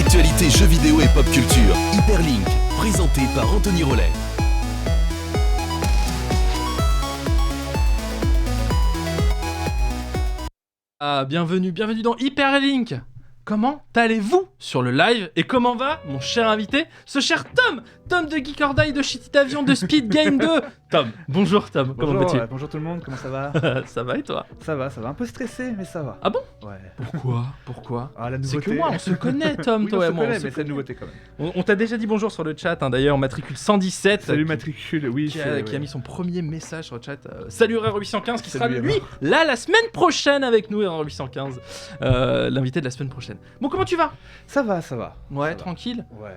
L'actualité jeux vidéo et pop culture, Hyperlink, présenté par Anthony Rollet. Bienvenue dans Hyperlink. Comment allez-vous sur le live? Et comment va mon cher invité, ce cher Tom de Geek or Die, de Shitty Avion, de Speed Game 2. Tom, bonjour Tom, bonjour, comment vas-tu? Bonjour tout le monde, comment ça va? Ça va et toi? Ça va, un peu stressé, mais ça va. Ah bon? Ouais. Pourquoi? Ah, la nouveauté. C'est que moi, on se connaît Tom, oui, toi et moi. moi. Mais c'est la nouveauté quand même. On t'a déjà dit bonjour sur le chat, hein, d'ailleurs, matricule 117. Salut matricule, oui. Qui a mis son premier message sur le chat. Salut Erreur 815 qui sera Salut, lui là la semaine prochaine avec nous, Erreur 815. L'invité de la semaine prochaine. Bon, comment tu vas? Ça va. Ouais, ça tranquille. Va. Ouais.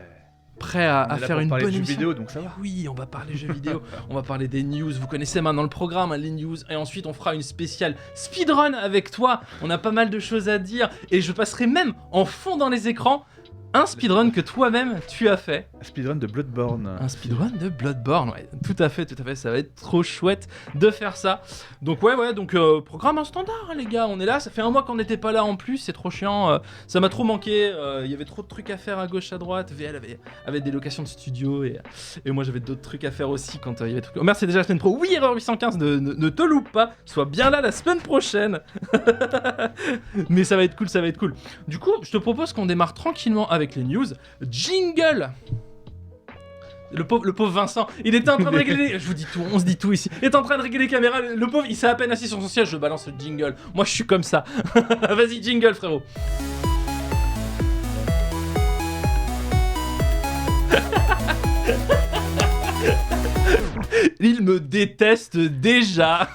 Prêt à faire une bonne émission. vidéo, donc ça va. Oui, on va parler jeux vidéo, on va parler des news, vous connaissez maintenant le programme, hein, les news, et ensuite on fera une spéciale speedrun avec toi, on a pas mal de choses à dire, et je passerai même en fond dans les écrans un speedrun que toi-même tu as fait. Un speedrun de Bloodborne. Un speedrun de Bloodborne, ouais, tout à fait, ça va être trop chouette de faire ça. Donc donc programme en standard hein, les gars, on est là, ça fait un mois qu'on n'était pas là en plus, c'est trop chiant, ça m'a trop manqué, il y avait trop de trucs à faire à gauche à droite, VL avait des locations de studio et moi j'avais d'autres trucs à faire aussi quand il y avait des trucs... Omer c'est déjà la semaine pro, oui Erreur 815, ne te loupe pas, sois bien là la semaine prochaine. Mais ça va être cool. Du coup, je te propose qu'on démarre tranquillement avec les news. Jingle. Le pauvre Vincent, il était en train de régler je vous dis tout, on se dit tout ici. Il était en train de régler les caméras, le pauvre, il s'est à peine assis sur son siège, je balance le jingle. Moi, je suis comme ça. Vas-y, jingle, frérot. Il me déteste déjà.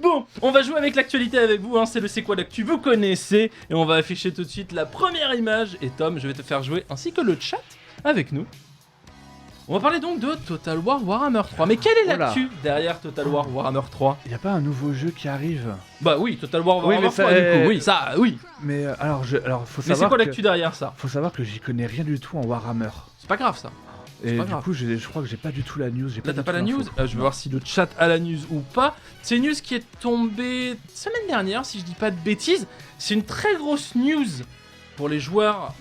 Bon, on va jouer avec l'actualité avec vous, hein. C'est le C'est quoi l'actu, vous connaissez. Et on va afficher tout de suite la première image. Et Tom, je vais te faire jouer, ainsi que le chat, avec nous. On va parler donc de Total War Warhammer 3. Mais quelle est l'actu derrière Total War Warhammer 3? Il y a pas un nouveau jeu qui arrive? Bah oui, Total War Warhammer 3 du coup, oui, ça, oui. Mais alors faut savoir. Mais c'est quoi l'actu derrière ça? Faut savoir que j'y connais rien du tout en Warhammer. C'est pas grave ça. Et du coup, je crois que j'ai pas du tout la news. Là, t'as pas la news? Je vais voir si le chat a la news ou pas. C'est une news qui est tombée semaine dernière, si je dis pas de bêtises. C'est une très grosse news pour les joueurs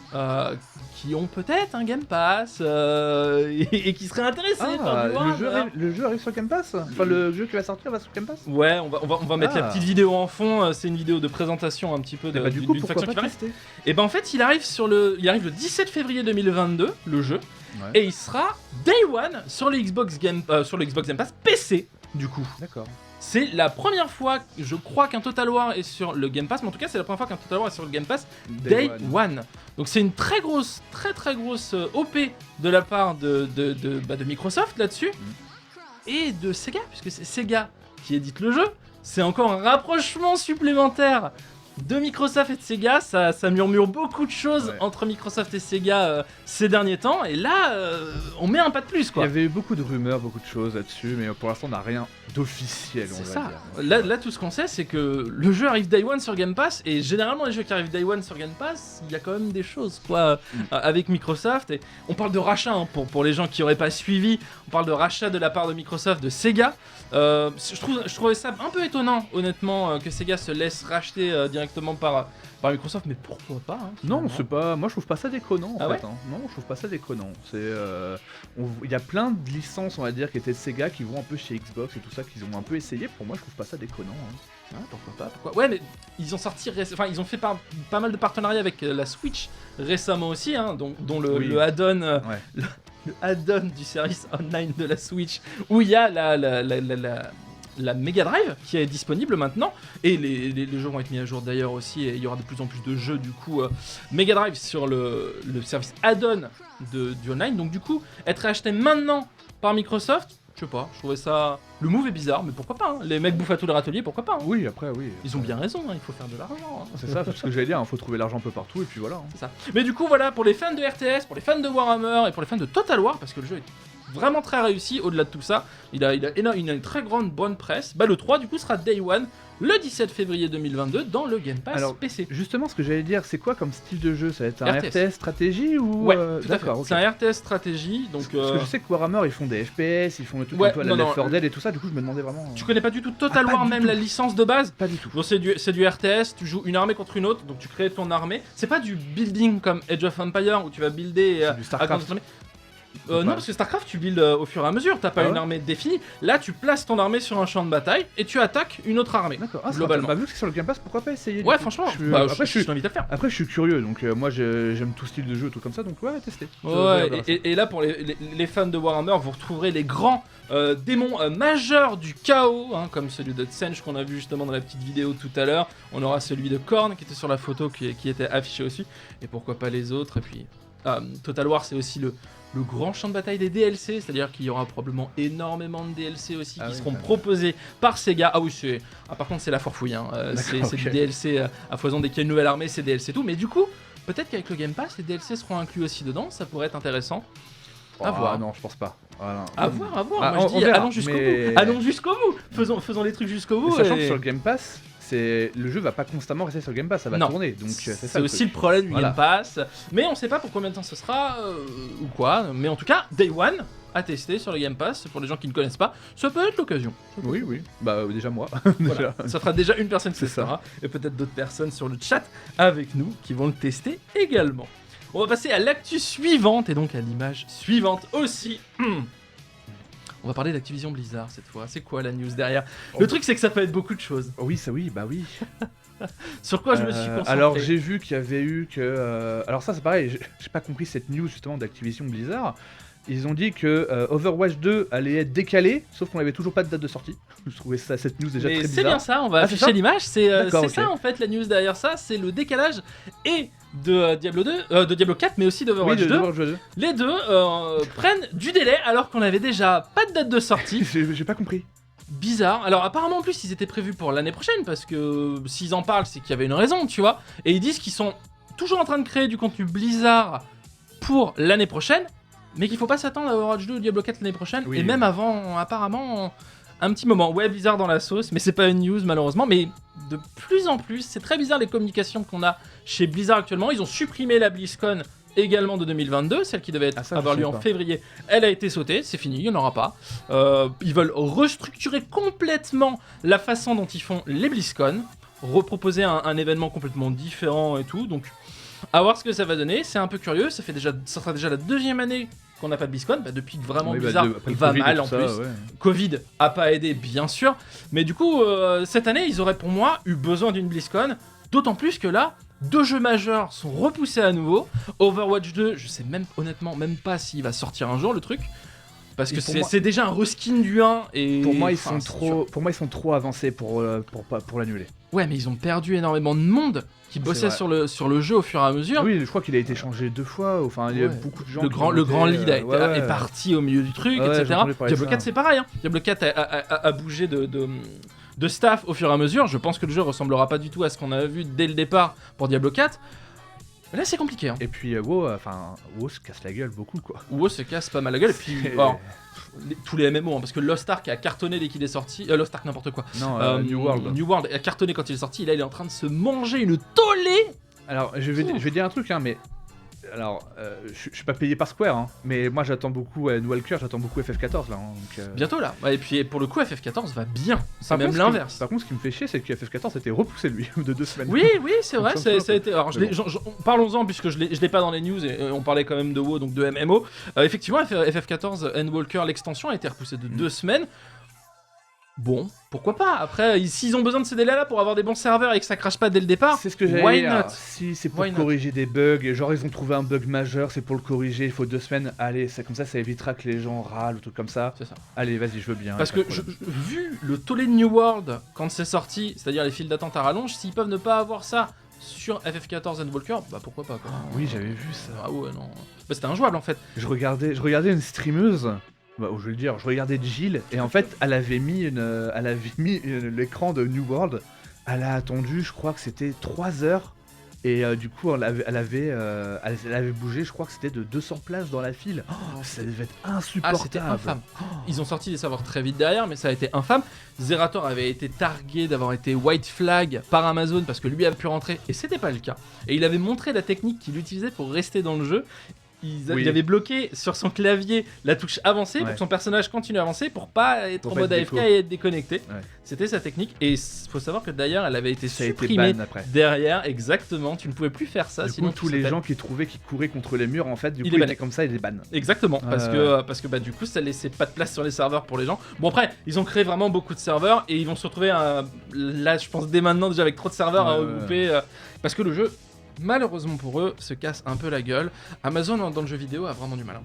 qui ont peut-être un Game Pass et qui seraient intéressés par du Warhammer. Le jeu arrive sur Game Pass? Enfin, le jeu qui va sortir va sur Game Pass? Ouais, on va mettre la petite vidéo en fond. C'est une vidéo de présentation un petit peu du coup, d'une pourquoi faction pas qui va tester? Et ben en fait, il arrive le 17 février 2022, le jeu. Ouais. Et il sera Day One sur le Xbox Game Pass PC, du coup. D'accord. C'est la première fois, je crois, qu'un Total War est sur le Game Pass, mais en tout cas, c'est la première fois qu'un Total War est sur le Game Pass Day One. Donc c'est une très grosse OP de la part de Microsoft là-dessus, et de Sega, puisque c'est Sega qui édite le jeu. C'est encore un rapprochement supplémentaire de Microsoft et de Sega, ça murmure beaucoup de choses entre Microsoft et Sega ces derniers temps, et là, on met un pas de plus, quoi. Il y avait eu beaucoup de rumeurs, beaucoup de choses là-dessus, mais pour l'instant, on n'a rien d'officiel, on va dire. C'est ça. Là, tout ce qu'on sait, c'est que le jeu arrive Day One sur Game Pass, et généralement, les jeux qui arrivent Day One sur Game Pass, il y a quand même des choses, quoi, avec Microsoft. Et on parle de rachat, hein, pour les gens qui n'auraient pas suivi, on parle de rachat de la part de Microsoft, de Sega. Je trouvais ça un peu étonnant, honnêtement, que Sega se laisse racheter directement par Microsoft, mais pourquoi pas, hein, non, c'est pas. Moi, je trouve pas ça déconnant en fait. Ouais, hein. Non, je trouve pas ça déconnant. Il y a plein de licences, on va dire, qui étaient de Sega, qui vont un peu chez Xbox et tout ça, qu'ils ont un peu essayé. Pour moi, je trouve pas ça déconnant. Hein. Pourquoi pas. Ouais, mais ils ont sorti, ils ont fait pas mal de partenariats avec la Switch récemment aussi, hein, dont le add-on. Le add-on du service online de la Switch, où il y a la Mega Drive qui est disponible maintenant, et les jeux vont être mis à jour d'ailleurs aussi, et il y aura de plus en plus de jeux du coup Mega Drive sur le service add-on du online. Donc du coup, être acheté maintenant par Microsoft, je sais pas, je trouvais ça... Le move est bizarre, mais pourquoi pas, hein. Les mecs bouffent à tous les râteliers, pourquoi pas, hein. Oui, après, oui. Ils ont bien raison, hein, il faut faire de l'argent, hein. C'est ça, c'est ce que j'allais dire, il faut trouver l'argent un peu partout, et puis voilà. Hein. C'est ça. Mais du coup, voilà, pour les fans de RTS, pour les fans de Warhammer, et pour les fans de Total War, parce que le jeu est vraiment très réussi. Au-delà de tout ça, il a une très bonne presse. Bah, le 3 du coup sera Day One, le 17 février 2022 dans le Game Pass Alors, PC. Justement, ce que j'allais dire, c'est quoi comme style de jeu? Ça va être un RTS. RTS stratégie ou Ouais, tout à fait. D'accord, ok. C'est un RTS stratégie, donc Parce que je sais que Warhammer ils font des FPS, ils font le truc Ouais, un peu à la non, Left non, 4 Dead et tout ça, du coup je me demandais vraiment. tu connais pas du tout Total pas War, du même tout. la licence de base. Pas du tout. Bon, c'est du RTS, tu joues une armée contre une autre, donc tu crées ton armée. C'est pas du building comme Age of Empire où tu vas builder C'est du StarCraft. Non, parce que StarCraft, tu builds au fur et à mesure, t'as pas Ah une ouais armée définie. Là, tu places ton armée sur un champ de bataille et tu attaques une autre armée. D'accord. Globalement. Bah, vu que c'est sur le Game Pass, pourquoi pas essayer du Ouais, coup. franchement, Je- bah, après, je t'invite à le faire. Après, je suis curieux, donc moi j'aime tout style de jeu, tout comme ça, donc ouais, tester. Ça a Ouais, l'air intéressant. et là, pour les fans de Warhammer, vous retrouverez les grands démons majeurs du chaos, hein, comme celui de Tsench qu'on a vu justement dans la petite vidéo tout à l'heure. On aura celui de Khorne qui était sur la photo, qui était affiché aussi. Et pourquoi pas les autres. Et puis, Total War, c'est aussi le grand champ de bataille des DLC, c'est-à-dire qu'il y aura probablement énormément de DLC aussi qui seront proposés par Sega. Ah oui, par contre, c'est la forfouille. Hein. C'est ok. du DLC à foison. Dès qu'il y a une nouvelle armée, c'est DLC tout. Mais du coup, peut-être qu'avec le Game Pass, les DLC seront inclus aussi dedans. Ça pourrait être intéressant. À voir. Non, je pense pas. Voilà. À voir. Ah, Moi, je on dis, verra, allons jusqu'au mais- bout. Allons jusqu'au bout. Faisons les trucs jusqu'au bout. Sachant et- que sur le Game Pass, le jeu va pas constamment rester sur le Game Pass, ça va Non. tourner, donc c'est ça. C'est le aussi truc. le problème du Voilà. Game Pass. Mais on sait pas pour combien de temps ce sera ou quoi. Mais en tout cas, Day One à tester sur le Game Pass. Pour les gens qui ne connaissent pas, ça peut être l'occasion. Oui. Bah déjà moi. Voilà. Ça fera déjà une personne qui C'est ça. testera. Et peut-être d'autres personnes sur le chat avec nous qui vont le tester également. On va passer à l'actu suivante et donc à l'image suivante aussi. On va parler d'Activision Blizzard cette fois. C'est quoi la news derrière? Le truc, c'est que ça peut être beaucoup de choses. Oui, ça oui, bah oui. Sur quoi je me suis concentré? Alors j'ai vu qu'il y avait eu que... alors ça c'est pareil, j'ai pas compris cette news justement d'Activision Blizzard. Ils ont dit que Overwatch 2 allait être décalé, sauf qu'on avait toujours pas de date de sortie. Je trouvais cette news déjà Mais très c'est bizarre. bien ça, on va Ah, c'est afficher ça l'image. C'est D'accord, ok. ça en fait la news derrière ça, c'est le décalage et de Diablo 2, de Diablo 4, mais aussi Oui, d'Overwatch de 2. Overwatch 2. Les deux prennent du délai alors qu'on avait déjà pas de date de sortie. J'ai pas compris. Bizarre. Alors apparemment en plus ils étaient prévus pour l'année prochaine parce que s'ils en parlent c'est qu'il y avait une raison, tu vois. Et ils disent qu'ils sont toujours en train de créer du contenu Blizzard pour l'année prochaine, mais qu'il faut pas s'attendre à Overwatch 2 ou Diablo 4 l'année prochaine, Oui. et même avant apparemment un petit moment. Ouais, Blizzard dans la sauce, mais c'est pas une news malheureusement, mais de plus en plus, c'est très bizarre les communications qu'on a chez Blizzard actuellement. Ils ont supprimé la BlizzCon également de 2022, celle qui devait Ah, ça, je avoir lieu sais en pas. février, elle a été sautée, c'est fini, il n'y en aura pas. Ils veulent restructurer complètement la façon dont ils font les BlizzCon, reproposer un événement complètement différent et tout, donc à voir ce que ça va donner, c'est un peu curieux, ça sera déjà la deuxième année qu'on n'a pas de BlizzCon, depuis que vraiment Oui, bah, Blizzard après le va Covid et mal tout en ça, plus. ouais. Covid a pas aidé, bien sûr, mais du coup, cette année, ils auraient pour moi eu besoin d'une BlizzCon, d'autant plus que là, 2 jeux majeurs sont repoussés à nouveau. Overwatch 2, je sais même honnêtement même pas s'il va sortir un jour le truc, parce que Et pour moi- c'est déjà un reskin du 1 et Pour moi, ils enfin, sont c'est trop, pour moi, ils sont trop avancés pour l'annuler. Ouais, mais ils ont perdu énormément de monde qui bossait vrai. sur le jeu au fur et à mesure. Oui, je crois qu'il a été changé 2 fois. Enfin, il y a Ouais. beaucoup de gens. Le qui grand, ont le été, grand lead ouais. est parti au milieu du truc, Ouais, j'ai etc. entendu parler de Diablo ça. 4 c'est pareil, hein. Diablo 4 a bougé de staff au fur et à mesure. Je pense que le jeu ressemblera pas du tout à ce qu'on avait vu dès le départ pour Diablo 4. Mais là c'est compliqué, hein. Et puis WoW se casse la gueule beaucoup quoi. WoW se casse pas mal la gueule, et puis C'est- alors, tous les MMO, hein, parce que Lost Ark a cartonné dès qu'il est sorti. Lost Ark n'importe quoi. New World. New World a cartonné quand il est sorti, et là il est en train de se manger une tollée. Alors, je vais dire un truc, hein, mais. Alors, je suis pas payé par Square, hein, mais moi j'attends beaucoup New Walker, j'attends beaucoup FF14 là. Hein, donc, Bientôt là. Ouais, et puis pour le coup FF14 va bien, c'est Par même contre, l'inverse. Par contre, ce qui me fait chier, c'est que FF14 a été repoussé lui, de 2 semaines. Oui, c'est vrai, Donc, ça me ça a été. Alors, Mais parlons-en, puisque je l'ai pas dans les news, et on parlait quand même de WoW, donc de MMO. Effectivement, FF14 Endwalker, l'extension, a été repoussée de 2 semaines. Bon, pourquoi pas? Après, s'ils ont besoin de ces délais-là pour avoir des bons serveurs et que ça crache pas dès le départ, C'est ce que why j'allais dire. not? Si c'est pour Why not? corriger des bugs, genre ils ont trouvé un bug majeur, c'est pour le corriger, il faut 2 semaines. Allez, c'est comme ça évitera que les gens râlent ou trucs comme ça. C'est ça. Allez, vas-y, je veux bien. Parce pas que de problème. vu le tollé de New World quand c'est sorti, c'est-à-dire les files d'attente à rallonge, s'ils peuvent ne pas avoir ça sur FF14 Endwalker, bah pourquoi pas quoi. Oui, j'avais vu ça. Ah ouais, non. Bah c'était injouable en fait. Je regardais une streameuse. Bah, je vais le dire, je regardais Jill et en fait, elle avait mis l'écran de New World. Elle a attendu, je crois que c'était 3 heures. Et du coup, elle avait bougé, je crois que c'était de 200 places dans la file. Oh, ça devait être insupportable. Ah, c'était infâme. Ils ont sorti des serveurs très vite derrière, mais ça a été infâme. Zerator avait été targué d'avoir été white flag par Amazon parce que lui avait pu rentrer, et c'était pas le cas. Et il avait montré la technique qu'il utilisait pour rester dans le jeu. Il avait bloqué sur son clavier la touche avancée pour que son personnage continue à avancer pour pas être en mode AFK et être déconnecté. Ouais. C'était sa technique, et il faut savoir que d'ailleurs elle avait été supprimée derrière. Exactement, tu ne pouvais plus faire ça. Du sinon coup, tous les gens qui couraient contre les murs, en fait, du coup, ils étaient comme ça, ils les bannent. Exactement, parce que bah, du coup ça laissait pas de place sur les serveurs pour les gens. Bon, après, ils ont créé vraiment beaucoup de serveurs et ils vont se retrouver là, je pense dès maintenant déjà avec trop de serveurs à regrouper parce que le jeu, malheureusement pour eux, se casse un peu la gueule. Amazon dans le jeu vidéo a vraiment du mal.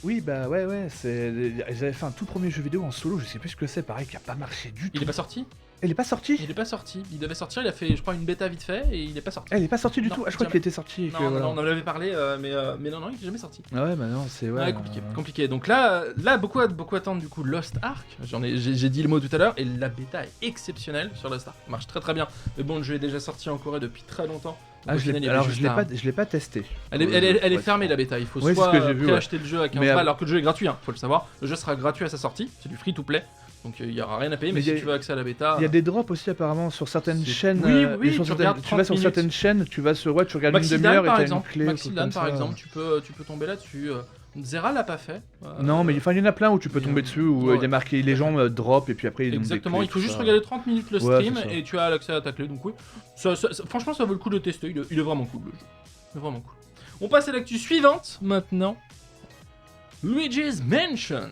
Oui, bah ouais, ils avaient fait un tout premier jeu vidéo en solo, je sais plus ce que c'est, pareil, qui a pas marché du tout. Il est pas sorti ? Il est pas sorti ? Il est pas sorti. Il devait sortir, il a fait, je crois, une bêta vite fait et il est pas sorti. Ah, il est pas sorti du tout ? Ah, je crois qu'il était sorti. Non, on en avait parlé, mais non, il est jamais sorti. Ah ouais, bah non, c'est... Ouais, compliqué. Donc là, beaucoup attendent du coup Lost Ark. J'ai dit le mot tout à l'heure, et la bêta est exceptionnelle sur Lost Ark. Ça marche très très bien. Mais bon, le jeu est déjà sorti en Corée depuis très longtemps. Ah, je l'ai pas testé. Elle est fermée la bêta, il faut soit acheter le jeu à 15 balles, alors que le jeu est gratuit, faut le savoir. Le jeu sera gratuit à sa sortie, c'est du free to play. Donc il y aura rien à payer, mais si tu veux accès à la bêta... Il y a des drops aussi apparemment sur certaines chaînes. Oui, tu vas sur certaines chaînes, tu vas sur tu regardes une demi-heure et t'as une clé. Maxidan par exemple, tu peux tomber là-dessus. Zera l'a pas fait. Non, mais il y en a plein où tu peux tomber dessus, où il y a marqué les gens drop et puis après ils exactement, il faut juste regarder 30 minutes le stream et tu as l'accès à ta clé. Donc oui, franchement ça vaut le coup de tester, il est vraiment cool le jeu. Il est vraiment cool. On passe à l'actu suivante maintenant. Luigi's Mansion.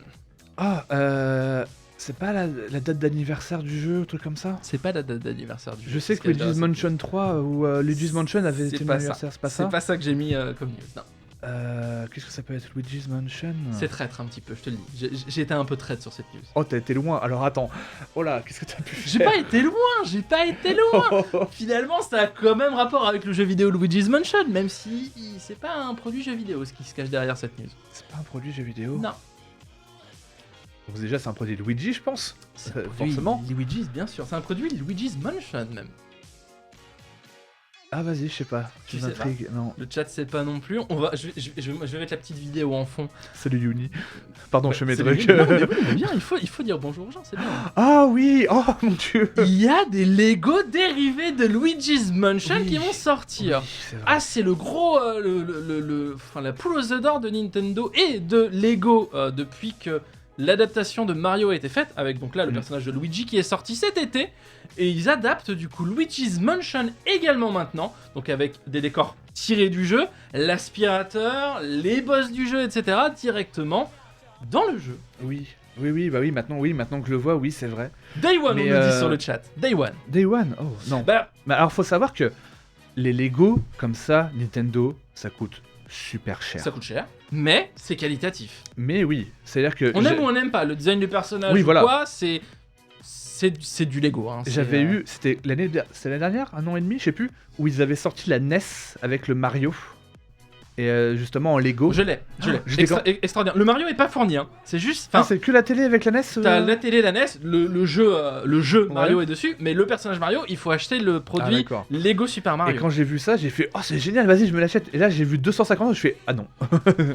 C'est pas la date d'anniversaire du jeu, un truc comme ça ? C'est pas la date d'anniversaire du jeu. Je sais que Luigi's Mansion 3 ou Luigi's Mansion avait été l'anniversaire, c'est pas ça ? C'est pas ça que j'ai mis comme news, non. Qu'est-ce que ça peut être, Luigi's Mansion ? C'est traître un petit peu, je te le dis. J'ai été un peu traître sur cette news. Oh, t'as été loin. Alors attends. Oh là, qu'est-ce que t'as pu faire ? J'ai pas été loin. Finalement, ça a quand même rapport avec le jeu vidéo Luigi's Mansion, même si c'est pas un produit jeu vidéo ce qui se cache derrière cette news. C'est pas un produit jeu vidéo ? Non. Donc déjà, c'est un produit Luigi, je pense. Forcément. Luigi's, bien sûr. C'est un produit Luigi's Mansion même. Ah vas-y, je sais pas. Tu sais pas. Non. Le chat sait pas non plus. Je vais mettre la petite vidéo en fond. Salut Yuni. Pardon, je fais mes trucs. Non, mais bien, il faut dire bonjour aux gens, c'est bien. Ah oui, oh mon dieu. Il y a des Lego dérivés de Luigi's Mansion qui vont sortir. Oui, c'est le gros, la poule aux œufs d'or de Nintendo et de Lego depuis que l'adaptation de Mario a été faite, avec donc là le personnage de Luigi qui est sorti cet été, et ils adaptent du coup Luigi's Mansion également maintenant, donc avec des décors tirés du jeu, l'aspirateur, les boss du jeu, etc. directement dans le jeu. Oui, maintenant que je le vois, oui, c'est vrai. Day One, on nous dit sur le chat. Day One, oh non. Bah alors faut savoir que les Lego, comme ça, Nintendo, ça coûte super cher. Ça coûte cher, mais c'est qualitatif. Mais oui, c'est-à-dire que... On aime ou on n'aime pas, le design du personnage quoi, c'est du Lego. Hein, j'avais eu, c'était l'année dernière, un an et demi, je sais plus, où ils avaient sorti la NES avec le Mario. Et justement en Lego. Je l'ai. Extraordinaire. Le Mario est pas fourni, hein. C'est juste. C'est que la télé avec la NES. T'as la télé, la NES, le jeu Mario est dessus, mais le personnage Mario, il faut acheter le produit Lego Super Mario. Et quand j'ai vu ça, j'ai fait c'est génial, vas-y, je me l'achète. Et là, j'ai vu 250, je fais ah non.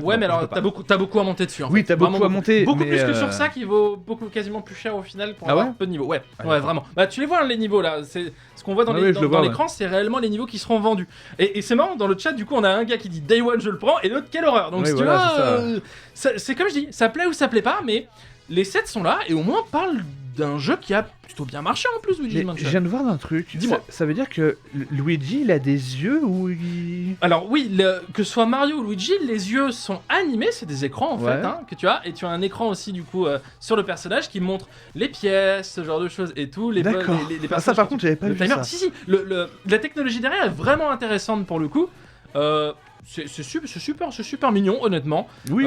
Ouais, mais alors t'as beaucoup à monter dessus. Oui, t'as beaucoup à monter. Beaucoup plus que sur ça, qui vaut quasiment plus cher au final pour avoir peu de niveaux. Ouais, vraiment. Bah tu les vois les niveaux là. C'est ce qu'on voit dans l'écran, c'est réellement les niveaux qui seront vendus. Et c'est marrant, dans le chat, du coup, on a un gars qui dit Day One, je le prends, et l'autre, quelle horreur. Donc, si tu vois, c'est comme je dis, ça plaît ou ça plaît pas, mais les sets sont là, et au moins on parle d'un jeu qui a plutôt bien marché en plus, Luigi's Mansion. Je viens de voir un truc. Dis-moi. Ça veut dire que Luigi, il a des yeux ou il... Alors oui, que ce soit Mario ou Luigi, les yeux sont animés, c'est des écrans en fait, hein, que tu as, et tu as un écran aussi du coup sur le personnage qui montre les pièces, ce genre de choses et tout. Les personnages. Ça par contre, j'avais pas vu ça. Si, la technologie derrière est vraiment intéressante pour le coup. C'est super mignon, honnêtement. Oui.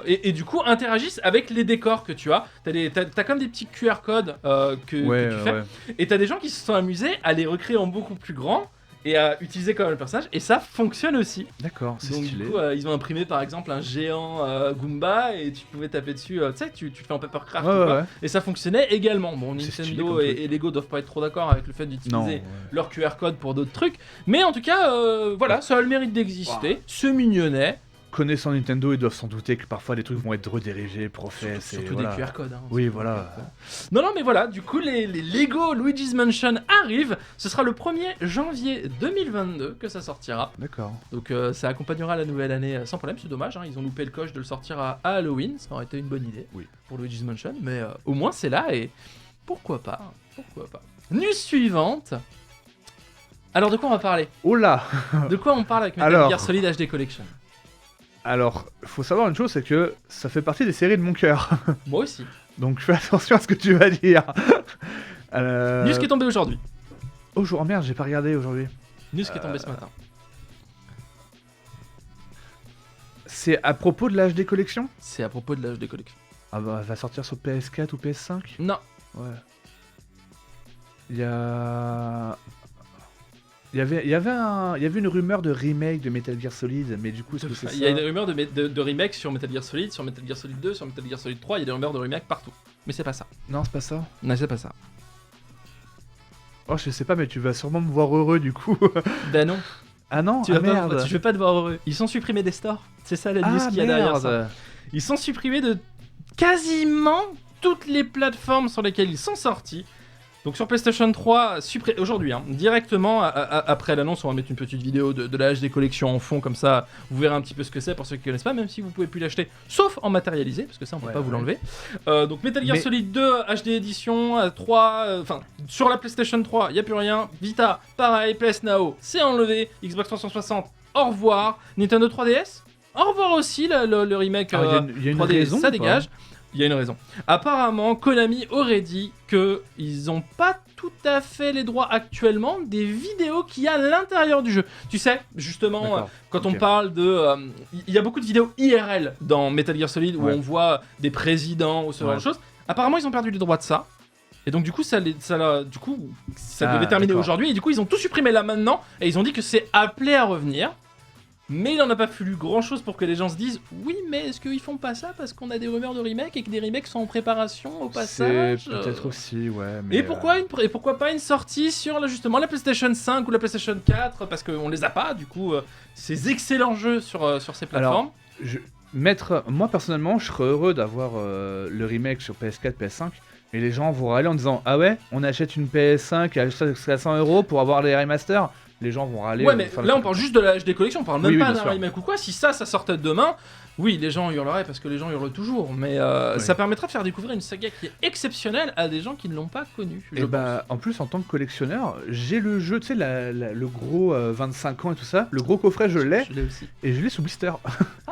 Et du coup, interagissent avec les décors que tu as. T'as comme des petits QR codes que tu fais. Et t'as des gens qui se sont amusés à les recréer en beaucoup plus grand et à utiliser quand même le personnage, et ça fonctionne aussi. D'accord, c'est Donc stylé. du coup, ils ont imprimé par exemple un géant Goomba et tu pouvais taper dessus, tu sais, tu le fais en papercraft Ouais, ou quoi, ouais. et ça fonctionnait également. Bon, C'est stylé Nintendo comme et, truc. et Lego doivent pas être trop d'accord avec le fait Non, d'utiliser ouais. leur QR code pour d'autres trucs, mais en tout cas, voilà, ça a le mérite d'exister, c'est mignonnet, Connaissant Nintendo, ils doivent s'en douter que parfois les trucs vont être redirigés, profaits. surtout voilà. des QR codes. Hein, Oui, surtout voilà. des QR codes. Non, mais voilà, du coup, les Lego Luigi's Mansion arrivent, ce sera le 1er janvier 2022 que ça sortira. D'accord. Donc ça accompagnera la nouvelle année sans problème, c'est dommage, hein, ils ont loupé le coche de le sortir à Halloween, ça aurait été une bonne idée Oui. pour Luigi's Mansion, mais au moins c'est là et pourquoi pas. News suivante. Alors de quoi on va parler? Oh là. De quoi on parle avec Metal Alors. Gear Solid HD Collection? Alors, faut savoir une chose, c'est que ça fait partie des séries de mon cœur. Moi aussi. Donc fais attention à ce que tu vas dire. News qui est tombé aujourd'hui. Oh, merde, j'ai pas regardé aujourd'hui. News qui est tombé ce matin. C'est à propos de la HD Collection? C'est à propos de la HD Collection. Ah bah, elle va sortir sur PS4 ou PS5? Non. Ouais. Il y avait une rumeur de remake de Metal Gear Solid, mais du coup, est-ce que c'est ça? Il y a des rumeurs de remake sur Metal Gear Solid, sur Metal Gear Solid 2, sur Metal Gear Solid 3, il y a des rumeurs de remake partout. Mais c'est pas ça. Non, c'est pas ça. Non, c'est pas ça. Oh, je sais pas, mais tu vas sûrement me voir heureux du coup. Ben non. Ah non, Tu ah vas pas, merde. je vais pas te voir heureux. Ils sont supprimés des stores. C'est ça la news Ah qu'il y a derrière merde. ça. Ils sont supprimés de quasiment toutes les plateformes sur lesquelles ils sont sortis. Donc sur PlayStation 3, aujourd'hui, hein, directement après l'annonce, on va mettre une petite vidéo de la HD Collection en fond, comme ça vous verrez un petit peu ce que c'est pour ceux qui connaissent pas, même si vous pouvez plus l'acheter, sauf en matérialisé, parce que ça on peut Ouais, pas vous ouais. l'enlever. Donc Metal Gear Mais- Solid 2 HD Edition 3, enfin sur la PlayStation 3, il y a plus rien. Vita, pareil, PS Now, c'est enlevé. Xbox 360, au revoir. Nintendo 3DS, au revoir aussi le remake Ah, il y a une 3D, raison ça ou pas dégage. Il y a une raison. Apparemment, Konami aurait dit qu'ils ont pas tout à fait les droits actuellement des vidéos qu'il y a à l'intérieur du jeu. Tu sais, justement, D'accord, quand on ok. parle de... Il y a beaucoup de vidéos IRL dans Metal Gear Solid où Ouais. on voit des présidents ou ce genre Ouais. de choses. Apparemment, ils ont perdu les droits de ça. Et donc du coup, ça devait Ah, terminer d'accord. aujourd'hui. Et du coup, ils ont tout supprimé là maintenant. Et ils ont dit que c'est appelé à revenir. Mais il n'en a pas fallu grand chose pour que les gens se disent oui, mais est-ce qu'ils font pas ça parce qu'on a des rumeurs de remake et que des remakes sont en préparation au passage C'est peut-être aussi, ouais. Mais Et pourquoi pas une sortie sur justement la PlayStation 5 ou la PlayStation 4 parce qu'on les a pas, du coup, ces excellents jeux sur ces plateformes. Moi personnellement, je serais heureux d'avoir le remake sur PS4, PS5. Et les gens vont râler en disant ah ouais, on achète une PS5 à 400€ pour avoir les remasters. Les gens vont râler. Ouais, mais là on parle juste de la HD Collection, on parle même Oui, pas bien d'un sûr. remake ou quoi. Si ça sortait demain, oui, les gens hurleraient parce que les gens hurlent toujours. Mais Oui. ça permettra de faire découvrir une saga qui est exceptionnelle à des gens qui ne l'ont pas connue. Et bah, en plus, en tant que collectionneur, j'ai le jeu, tu sais, le gros 25 ans et tout ça. Le gros coffret, je l'ai. Je l'ai aussi. Et je l'ai sous blister.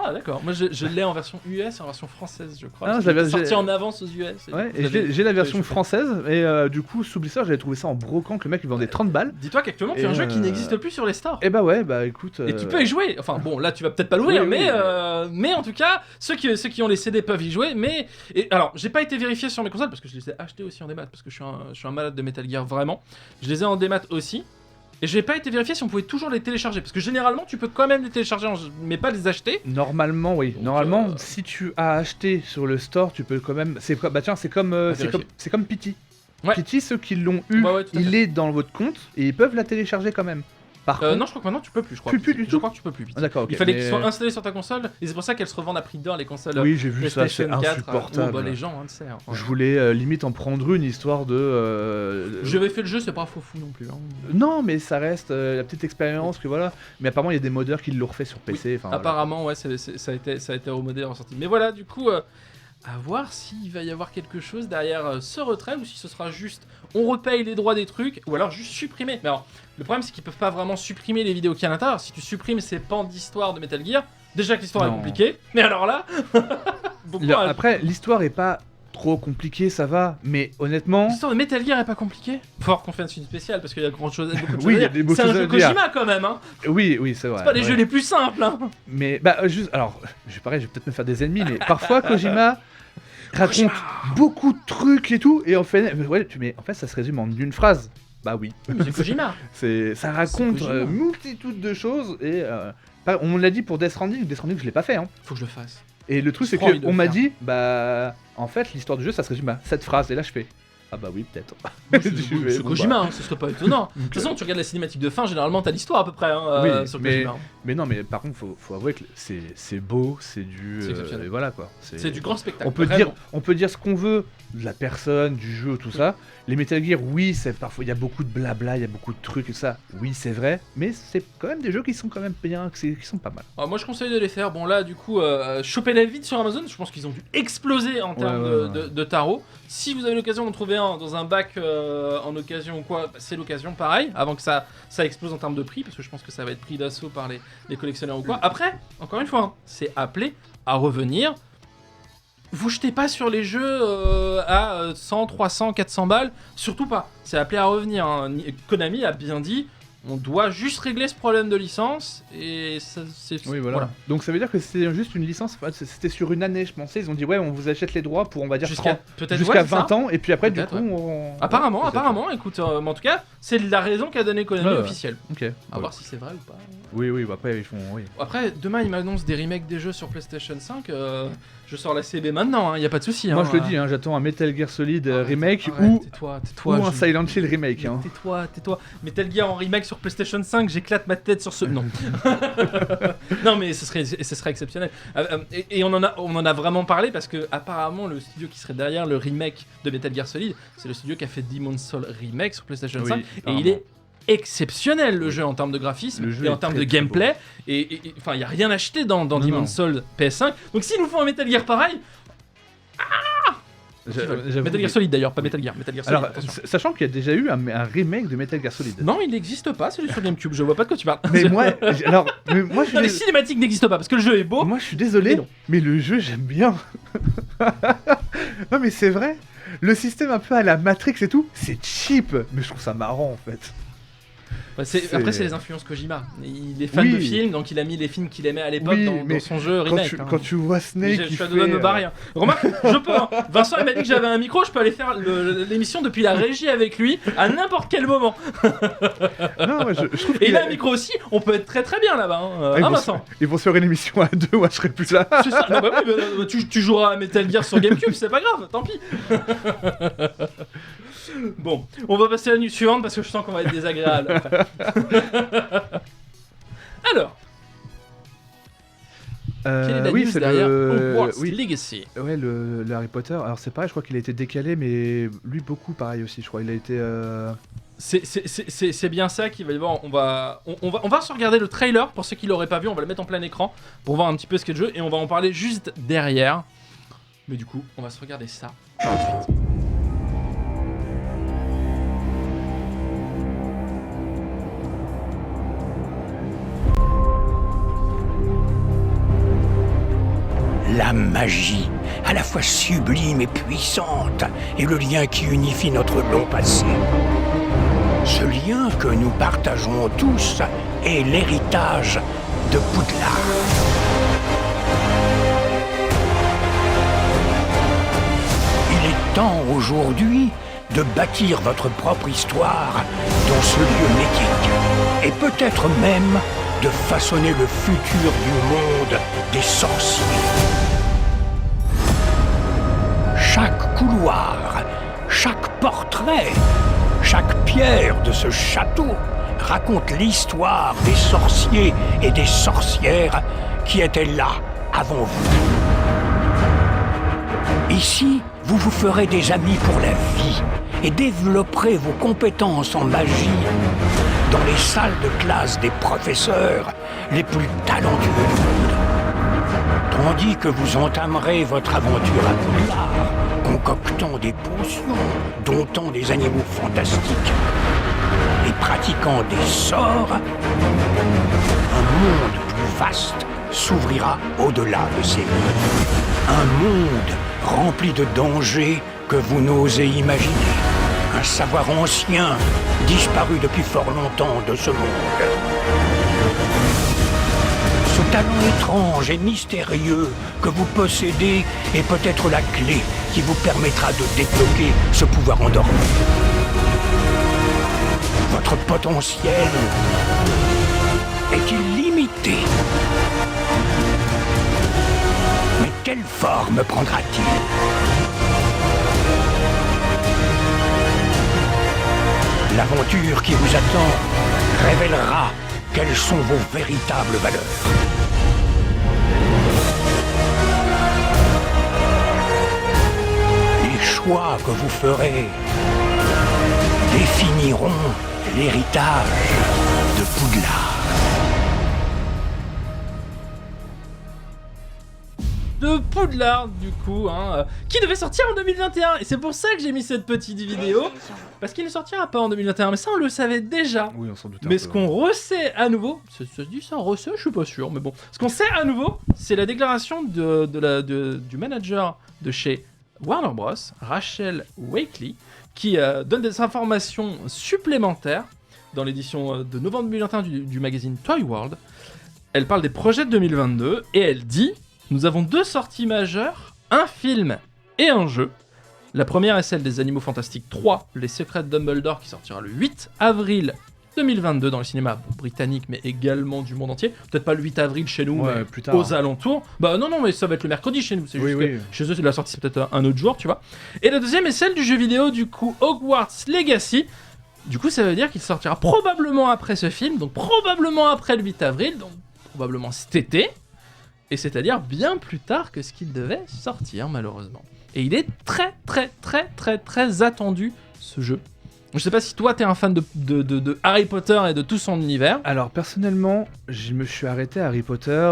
Ah d'accord, moi je l'ai en version US et en version française je crois. Ah, parce je l'avais- qu'il était sorti j'ai- en avance aux US. Ouais, et J'avais- j'ai la version j'avais chopé. française. Et du coup, sous blister, j'avais trouvé ça en brocante. Le mec, il vendait 30 balles. Dis-toi qu'actuellement tu Et as un jeu qui n'existe plus sur les stores. Et bah ouais, bah écoute. Et tu peux y jouer. Enfin bon, là tu vas peut-être pas l'ouvrir, Oui, oui, mais en tout cas, ceux qui ont les CD peuvent y jouer. Et alors, j'ai pas été vérifié sur mes consoles parce que je les ai achetés aussi en démat parce que je suis un malade de Metal Gear vraiment. Je les ai en démat aussi. Et j'ai pas été vérifié si on pouvait toujours les télécharger parce que généralement tu peux quand même les télécharger mais pas les acheter. Normalement, oui. Donc, Normalement, si tu as acheté sur le store, tu peux quand même. Bah tiens, c'est comme Pity. Ouais. Pity, ceux qui l'ont eu, Ouais, tout à il fait. est dans votre compte et ils peuvent la télécharger quand même. Par contre, Non, je crois que maintenant tu peux plus. Je crois. Plus du Je tout. crois que tu peux plus. Ah, d'accord, ok, Il fallait mais- qu'ils soient installés sur ta console et c'est pour ça qu'elles se revendent à prix d'or les consoles. oui, j'ai vu ça, c'est PlayStation 4, insupportable. bah, les gens, hein, tu sais. hein. Je voulais limite en prendre une histoire de. J'avais fait le jeu, c'est pas fou non plus. hein. Non, mais ça reste la petite expérience que voilà. Mais apparemment, il y a des modeurs qui l'ont refait sur PC. enfin, voilà. Apparemment, ouais, ça a été remodé en sortie. Mais voilà, du coup, à voir s'il va y avoir quelque chose derrière ce retrait ou si ce sera juste on repaye les droits des trucs ou alors juste supprimer. Mais alors, le problème c'est qu'ils peuvent pas vraiment supprimer les vidéos qu'il y a à l'intérieur. Si tu supprimes ces pans d'histoire de Metal Gear, déjà que l'histoire est Non. compliquée, mais alors là, bon courage. Après, l'histoire est pas trop compliquée, ça va. Mais honnêtement, L'histoire de Metal Gear est pas compliquée. Fort qu'on fasse une spéciale parce qu'il y a beaucoup de choses Oui, il y a à des dire. beaucoup C'est de un choses jeu à dire. Kojima quand même, hein. oui, c'est vrai. C'est pas les ouais. jeux les plus simples, hein. Mais bah juste, alors, je vais peut-être me faire des ennemis, mais parfois Kojima raconte beaucoup de trucs et tout, et en fait, en fait, ça se résume en une phrase. Bah oui. Mais c'est Kojima. Ça raconte Kojima. multitude de choses et on me l'a dit pour Death Stranding je l'ai pas fait hein. Faut que je le fasse. Et le truc J'ai c'est trop envie de qu'on le m'a faire. dit bah en fait l'histoire du jeu ça se résume à cette phrase et là je fais ah bah oui peut-être. C'est Kojima, hein, ce serait pas étonnant. De toute façon, tu regardes la cinématique de fin, généralement t'as l'histoire à peu près hein, Oui, sur mais- Kojima. Mais non mais par contre faut avouer que c'est beau, c'est du C'est exceptionnel. et voilà quoi. C'est du grand spectacle. On peut dire ce qu'on veut de la personne, du jeu, tout ça. Les Metal Gear, oui, c'est parfois il y a beaucoup de blabla, il y a beaucoup de trucs et ça. Oui, c'est vrai, mais c'est quand même des jeux qui sont quand même bien, qui sont pas mal. Moi je conseille de les faire. Bon là du coup, choper la vite sur Amazon, je pense qu'ils ont dû exploser en termes ouais. de tarot. Si vous avez l'occasion d'en trouver un dans un bac en occasion ou quoi, c'est l'occasion pareil, avant que ça explose en termes de prix, parce que je pense que ça va être pris d'assaut par les collectionneurs ou quoi. Après, encore une fois, hein, c'est appelé à revenir. Vous jetez pas sur les jeux à 100, 300, 400 balles, surtout pas. C'est appelé à revenir. Hein. Konami a bien dit, on doit juste régler ce problème de licence et ça, c'est. Oui, voilà. Donc ça veut dire que c'était juste une licence, c'était sur une année, je pensais. Ils ont dit, ouais, on vous achète les droits pour, on va dire, Jusqu'à 30, peut-être jusqu'à ouais, c'est 20 ça. ans, et puis après, du Peut-être, coup, on... Apparemment, écoute, mais en tout cas, c'est la raison qu'a donné Konami Ouais. officielle. Ok. À Ouais. voir si c'est vrai ou pas. Oui, bah après, ils font... Oui. Après, demain, ils m'annoncent des remakes des jeux sur PlayStation 5. Je sors la CB maintenant, y a pas de souci. Moi, hein, je le dis, hein, j'attends un Metal Gear Solid remake arrête, ou tais-toi, un je- Silent Hill remake. Hein. Tais-toi. Metal Gear en remake sur PlayStation 5, j'éclate ma tête sur ce. Non. Non, mais ce serait exceptionnel. Et on en a vraiment parlé parce que apparemment le studio qui serait derrière le remake de Metal Gear Solid, c'est le studio qui a fait Demon's Soul remake sur PlayStation 5 et il est exceptionnel le jeu en termes de graphisme Le jeu et en est termes très, de très gameplay et enfin il y a rien acheté dans Non, Demon's non. Soul PS5. Donc s'ils nous font un Metal Gear pareil, J'avoue- Metal Gear Solid d'ailleurs, pas Metal Gear Solid. Alors, attention. sachant qu'il y a déjà eu un remake de Metal Gear Solid. Non, il n'existe pas, celui sur GameCube, je vois pas de quoi tu parles. Mais moi, je suis Non, les cinématiques n'existent pas parce que le jeu est beau. Moi, je suis désolé, Mais non. mais le jeu, j'aime bien. Non, mais c'est vrai. Le système un peu à la Matrix et tout, c'est cheap, mais je trouve ça marrant en fait. Bah, après, c'est les influences Kojima. Il est fan Oui. de films, donc il a mis les films qu'il aimait à l'époque Oui, dans mais son jeu Quand remake. tu, hein. quand tu vois Snake, Je il suis à fait, deux doigts de me barrer. Hein. Remarque, je peux. Hein. Vincent il m'a dit que j'avais un micro, je peux aller faire l'émission depuis la régie avec lui à n'importe quel moment. Non, moi, je trouve Et qu'il là, a- un micro aussi, on peut être très très bien là-bas. Hein, ils, hein, vont se, Vincent. ils vont se faire une émission à deux, moi je serai plus là. C'est ça. Non, bah oui, bah, tu joueras à Metal Gear sur GameCube, c'est pas grave, tant pis. Bon, on va passer à la news suivante parce que je sens qu'on va être désagréable après. Alors, quelle est la oui, news c'est derrière le... Hogwarts oui. Legacy? Ouais, le Harry Potter. Alors c'est pareil, je crois qu'il a été décalé, mais lui beaucoup pareil aussi, je crois. Il a été... C'est bien ça qui va y avoir. On va se regarder le trailer pour ceux qui l'auraient pas vu. On va le mettre en plein écran pour voir un petit peu ce qu'est le jeu et on va en parler juste derrière. Mais du coup, on va se regarder ça tout de suite. La magie, à la fois sublime et puissante, est le lien qui unifie notre long passé. Ce lien que nous partageons tous est l'héritage de Poudlard. Il est temps aujourd'hui de bâtir votre propre histoire dans ce lieu mythique et peut-être même de façonner le futur du monde des sorciers. Chaque couloir, chaque portrait, chaque pierre de ce château raconte l'histoire des sorciers et des sorcières qui étaient là avant vous. Ici, vous vous ferez des amis pour la vie et développerez vos compétences en magie dans les salles de classe des professeurs les plus talentueux du monde. Tandis que vous entamerez votre aventure à Poudlard, concoctant des potions, domptant des animaux fantastiques et pratiquant des sorts, un monde plus vaste s'ouvrira au-delà de ces murs. Un monde rempli de dangers que vous n'osez imaginer. Un savoir ancien, disparu depuis fort longtemps de ce monde. Ce talent étrange et mystérieux que vous possédez est peut-être la clé qui vous permettra de débloquer ce pouvoir endormi. Votre potentiel est illimité. Mais quelle forme prendra-t-il ? L'aventure qui vous attend révélera quelles sont vos véritables valeurs. Les choix que vous ferez définiront l'héritage de Poudlard. De Poudlard, du coup, qui devait sortir en 2021. Et c'est pour ça que j'ai mis cette petite vidéo. Parce qu'il ne sortira pas en 2021. Mais ça, on le savait déjà. Oui, on s'en doutait. Mais ce qu'on resait à nouveau, ça se dit ça, resait, je suis pas sûr, mais bon. Ce qu'on sait à nouveau, c'est la déclaration du manager de chez Warner Bros, Rachel Wakely, qui donne des informations supplémentaires dans l'édition de novembre 2021 du magazine Toy World. Elle parle des projets de 2022 et elle dit: nous avons 2 sorties majeures, un film et un jeu. La première est celle des Animaux Fantastiques 3, Les Secrets de Dumbledore, qui sortira le 8 avril 2022 dans le cinéma britannique, mais également du monde entier. Peut-être pas le 8 avril chez nous, mais plus tard. aux alentours. Bah non, mais ça va être le mercredi chez nous. C'est juste que chez eux, la sortie, c'est peut-être un autre jour, tu vois. Et la deuxième est celle du jeu vidéo, du coup, Hogwarts Legacy. Du coup, ça veut dire qu'il sortira probablement après ce film, donc probablement après le 8 avril, donc probablement cet été. Et c'est-à-dire bien plus tard que ce qu'il devait sortir, malheureusement. Et il est très, très, très, très, très attendu, ce jeu. Je sais pas si toi, t'es un fan de Harry Potter et de tout son univers. Alors, personnellement, je me suis arrêté à Harry Potter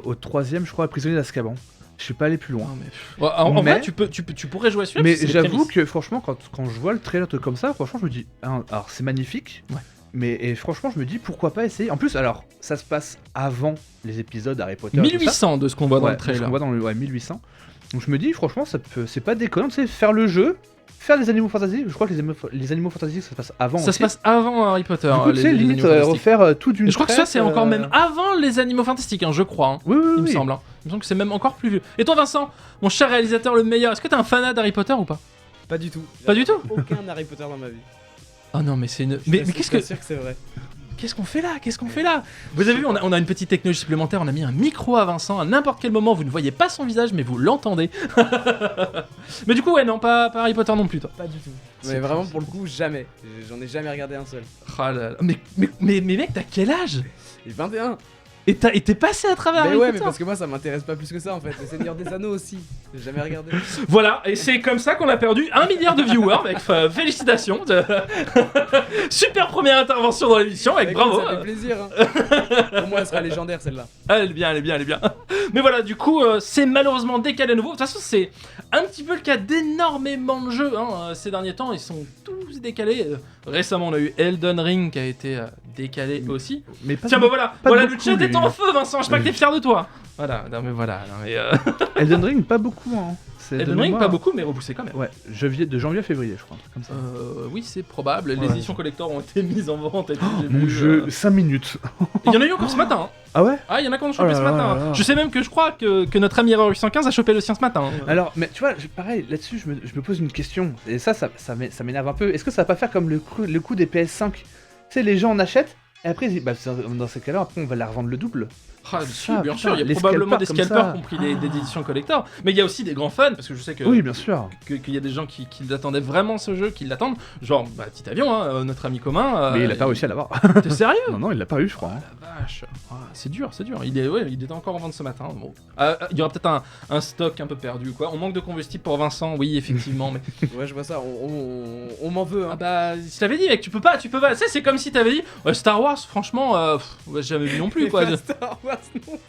au 3e, je crois, à Prisonnier d'Azkaban. Je suis pas allé plus loin. Non, mais... En vrai, tu pourrais jouer à celui-là. Mais j'avoue que, franchement, quand je vois le trailer truc comme ça, franchement, je me dis, alors c'est magnifique. Ouais. Mais franchement, je me dis pourquoi pas essayer. En plus, alors, ça se passe avant les épisodes Harry Potter. 1800 de ce qu'on voit dans le Ce trailer. qu'on voit dans le 1800. Donc je me dis, franchement, c'est pas déconnant, tu sais, faire le jeu, faire les animaux fantastiques. Je crois que les animaux fantastiques, ça se passe avant. Ça se passe avant Harry Potter. Du coup, tu sais, limite, refaire tout d'une. Je crois que ça, c'est encore même avant les Animaux Fantastiques, je crois. Hein. Oui, Il me semble. Hein. Il me semble que c'est même encore plus vieux. Et toi, Vincent, mon cher réalisateur, le meilleur, est-ce que t'es un fanat d'Harry Potter ou pas? Pas du tout. Pas du tout. Aucun Harry Potter dans ma vie. Oh non, mais c'est une. Mais qu'est-ce que. Je suis sûr que c'est vrai. Qu'est-ce qu'on fait là? Qu'est-ce qu'on fait là? Vous avez vu, on a une petite technologie supplémentaire, on a mis un micro à Vincent, à n'importe quel moment, vous ne voyez pas son visage, mais vous l'entendez. Mais du coup, ouais, non, pas Harry Potter non plus, toi. Pas du tout. Mais vraiment, pour le coup, jamais. J'en ai jamais regardé un seul. Oh là là. Mais mec, t'as quel âge? Et 21. Et t'es passé à travers Mais Harry ouais, Potter. mais parce que moi, ça m'intéresse pas plus que ça en fait. Le Seigneur des Anneaux aussi. J'ai jamais regardé. Voilà, et c'est comme ça qu'on a perdu 1 milliard de viewers, mec. Félicitations. Super première intervention dans l'émission, mec. Bravo. Ça fait plaisir. Hein. Pour moi, elle sera légendaire celle-là. Ah, elle est bien. Mais voilà, du coup, c'est malheureusement décalé à nouveau. De toute façon, c'est un petit peu le cas d'énormément de jeux ces derniers temps. Ils sont tous décalés. Récemment, on a eu Elden Ring qui a été décalé aussi. Mais pas tiens, bah voilà, pas voilà beaucoup, le chat lui. est en feu, Vincent. Je sais pas que t'es fier de toi. Voilà, non mais voilà. Non, mais, Elden Ring, pas beaucoup, hein. C'est Elden de Ring, mémoire. pas beaucoup, mais repoussé quand même. Ouais, de janvier à février, je crois, un truc comme ça. Oui, c'est probable. Les Ouais. éditions collector ont été mises en vente. Et tout, j'ai Mon vu, jeu, 5 minutes. Il y en a eu encore ce matin. Hein. Ah ouais? Ah, il y en a qui ont chopé Oh là ce là matin. là là. Je sais même que je crois que notre ami Erreur 815 a chopé le sien ce matin. Alors, mais tu vois, pareil, là-dessus, je me pose une question. Et ça m'énerve un peu. Est-ce que ça va pas faire comme le coup des PS5? Tu sais, les gens en achètent, et après, ils disent, bah, dans ces cas-là, après, on va la revendre le double. Ah, Ça, bien putain, sûr, il y a les probablement des scalpers scalpers comme ça. qui ont pris des éditions collector. Mais il y a aussi des grands fans, parce que je sais que Oui, bien sûr. qu'il y a des gens qui attendaient vraiment ce jeu, qui l'attendent. Genre, bah, Petit Avion, hein, notre ami commun. Mais il a pas réussi à l'avoir. T'es sérieux? Non, il l'a pas eu, je crois. Ah, la vache. Ah, c'est dur. Il était encore en vente ce matin. Bon. Il y aura peut-être un stock un peu perdu, quoi. On manque de combustible pour Vincent, oui, effectivement. Mais... Ouais, je vois ça. On m'en veut. Ah Hein. bah, je t'avais dit, mec, tu peux pas. Tu sais, c'est comme si t'avais dit Star Wars, franchement, ouais, j'ai jamais vu non plus, Mais quoi. pas Star Wars, non.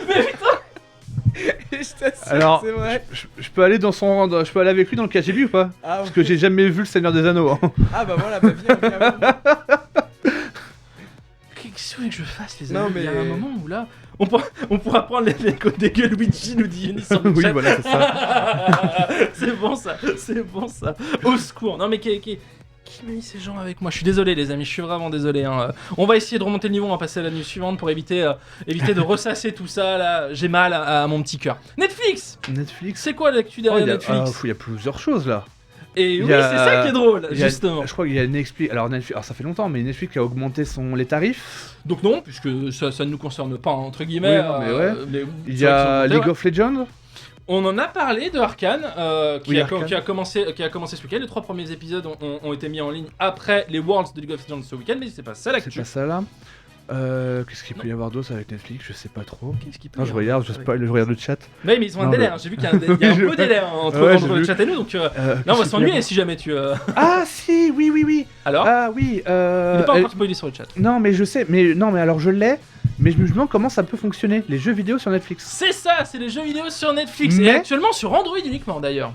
Mais putain! Je t'assure, Alors, c'est vrai. je peux aller je peux aller avec lui dans le KGB ou pas? Ah, Parce que j'ai jamais vu le Seigneur des Anneaux. Hein. Ah bah voilà, bah viens. Qu'est-ce que tu veux que je fasse, les Non, amis? mais- Il y a un moment où là, on pourra prendre les codes des gueules Luigi nous dit Unis sur le Oui, chat. voilà, c'est ça. c'est bon ça. Au secours. Non mais qui m'a mis ces gens avec moi? Je suis désolé les amis, je suis vraiment désolé. Hein. On va essayer de remonter le niveau, on va passer à la news suivante pour éviter de ressasser tout ça là. J'ai mal à mon petit cœur. Netflix. Netflix. C'est quoi l'actu Oh, derrière il y a Netflix? il y a plusieurs choses là. Et Il oui, y a- c'est ça qui est drôle, il y a- justement. Je crois qu'il y a Netflix. Alors, ça fait longtemps, mais Netflix a augmenté les tarifs. Donc non, puisque ça ne nous concerne pas, entre guillemets. Oui, non, mais ouais. les- Il c'est y vrai a qu'ils ont monté, League ouais. of Legends. On en a parlé de Arcane, Oui, Arcane. qui a commencé ce week-end. Les 3 premiers épisodes ont été mis en ligne après les Worlds de League of Legends ce week-end, mais c'est pas ça C'est l'actu. pas ça là. Qu'est-ce qu'il peut y avoir d'autre avec Netflix? Je sais pas trop. Qu'est-ce qu'il peut Non, y je avoir regarde, je regarde le chat. Ouais, mais ils ont un Non, délai, mais- hein. J'ai vu qu'il y a un peu délai entre, Ouais, entre j'ai le vu. chat et nous, donc là on Qu'est-ce va qu'il peut y s'ennuyer avoir si jamais tu... Ah si, oui. Alors Ah oui. Il n'est pas encore spoilé sur le chat. Non, mais je sais. Mais alors je l'ai. Mais je me demande comment ça peut fonctionner les jeux vidéo sur Netflix. C'est ça, c'est les jeux vidéo sur Netflix, et Mais- actuellement sur Android uniquement d'ailleurs.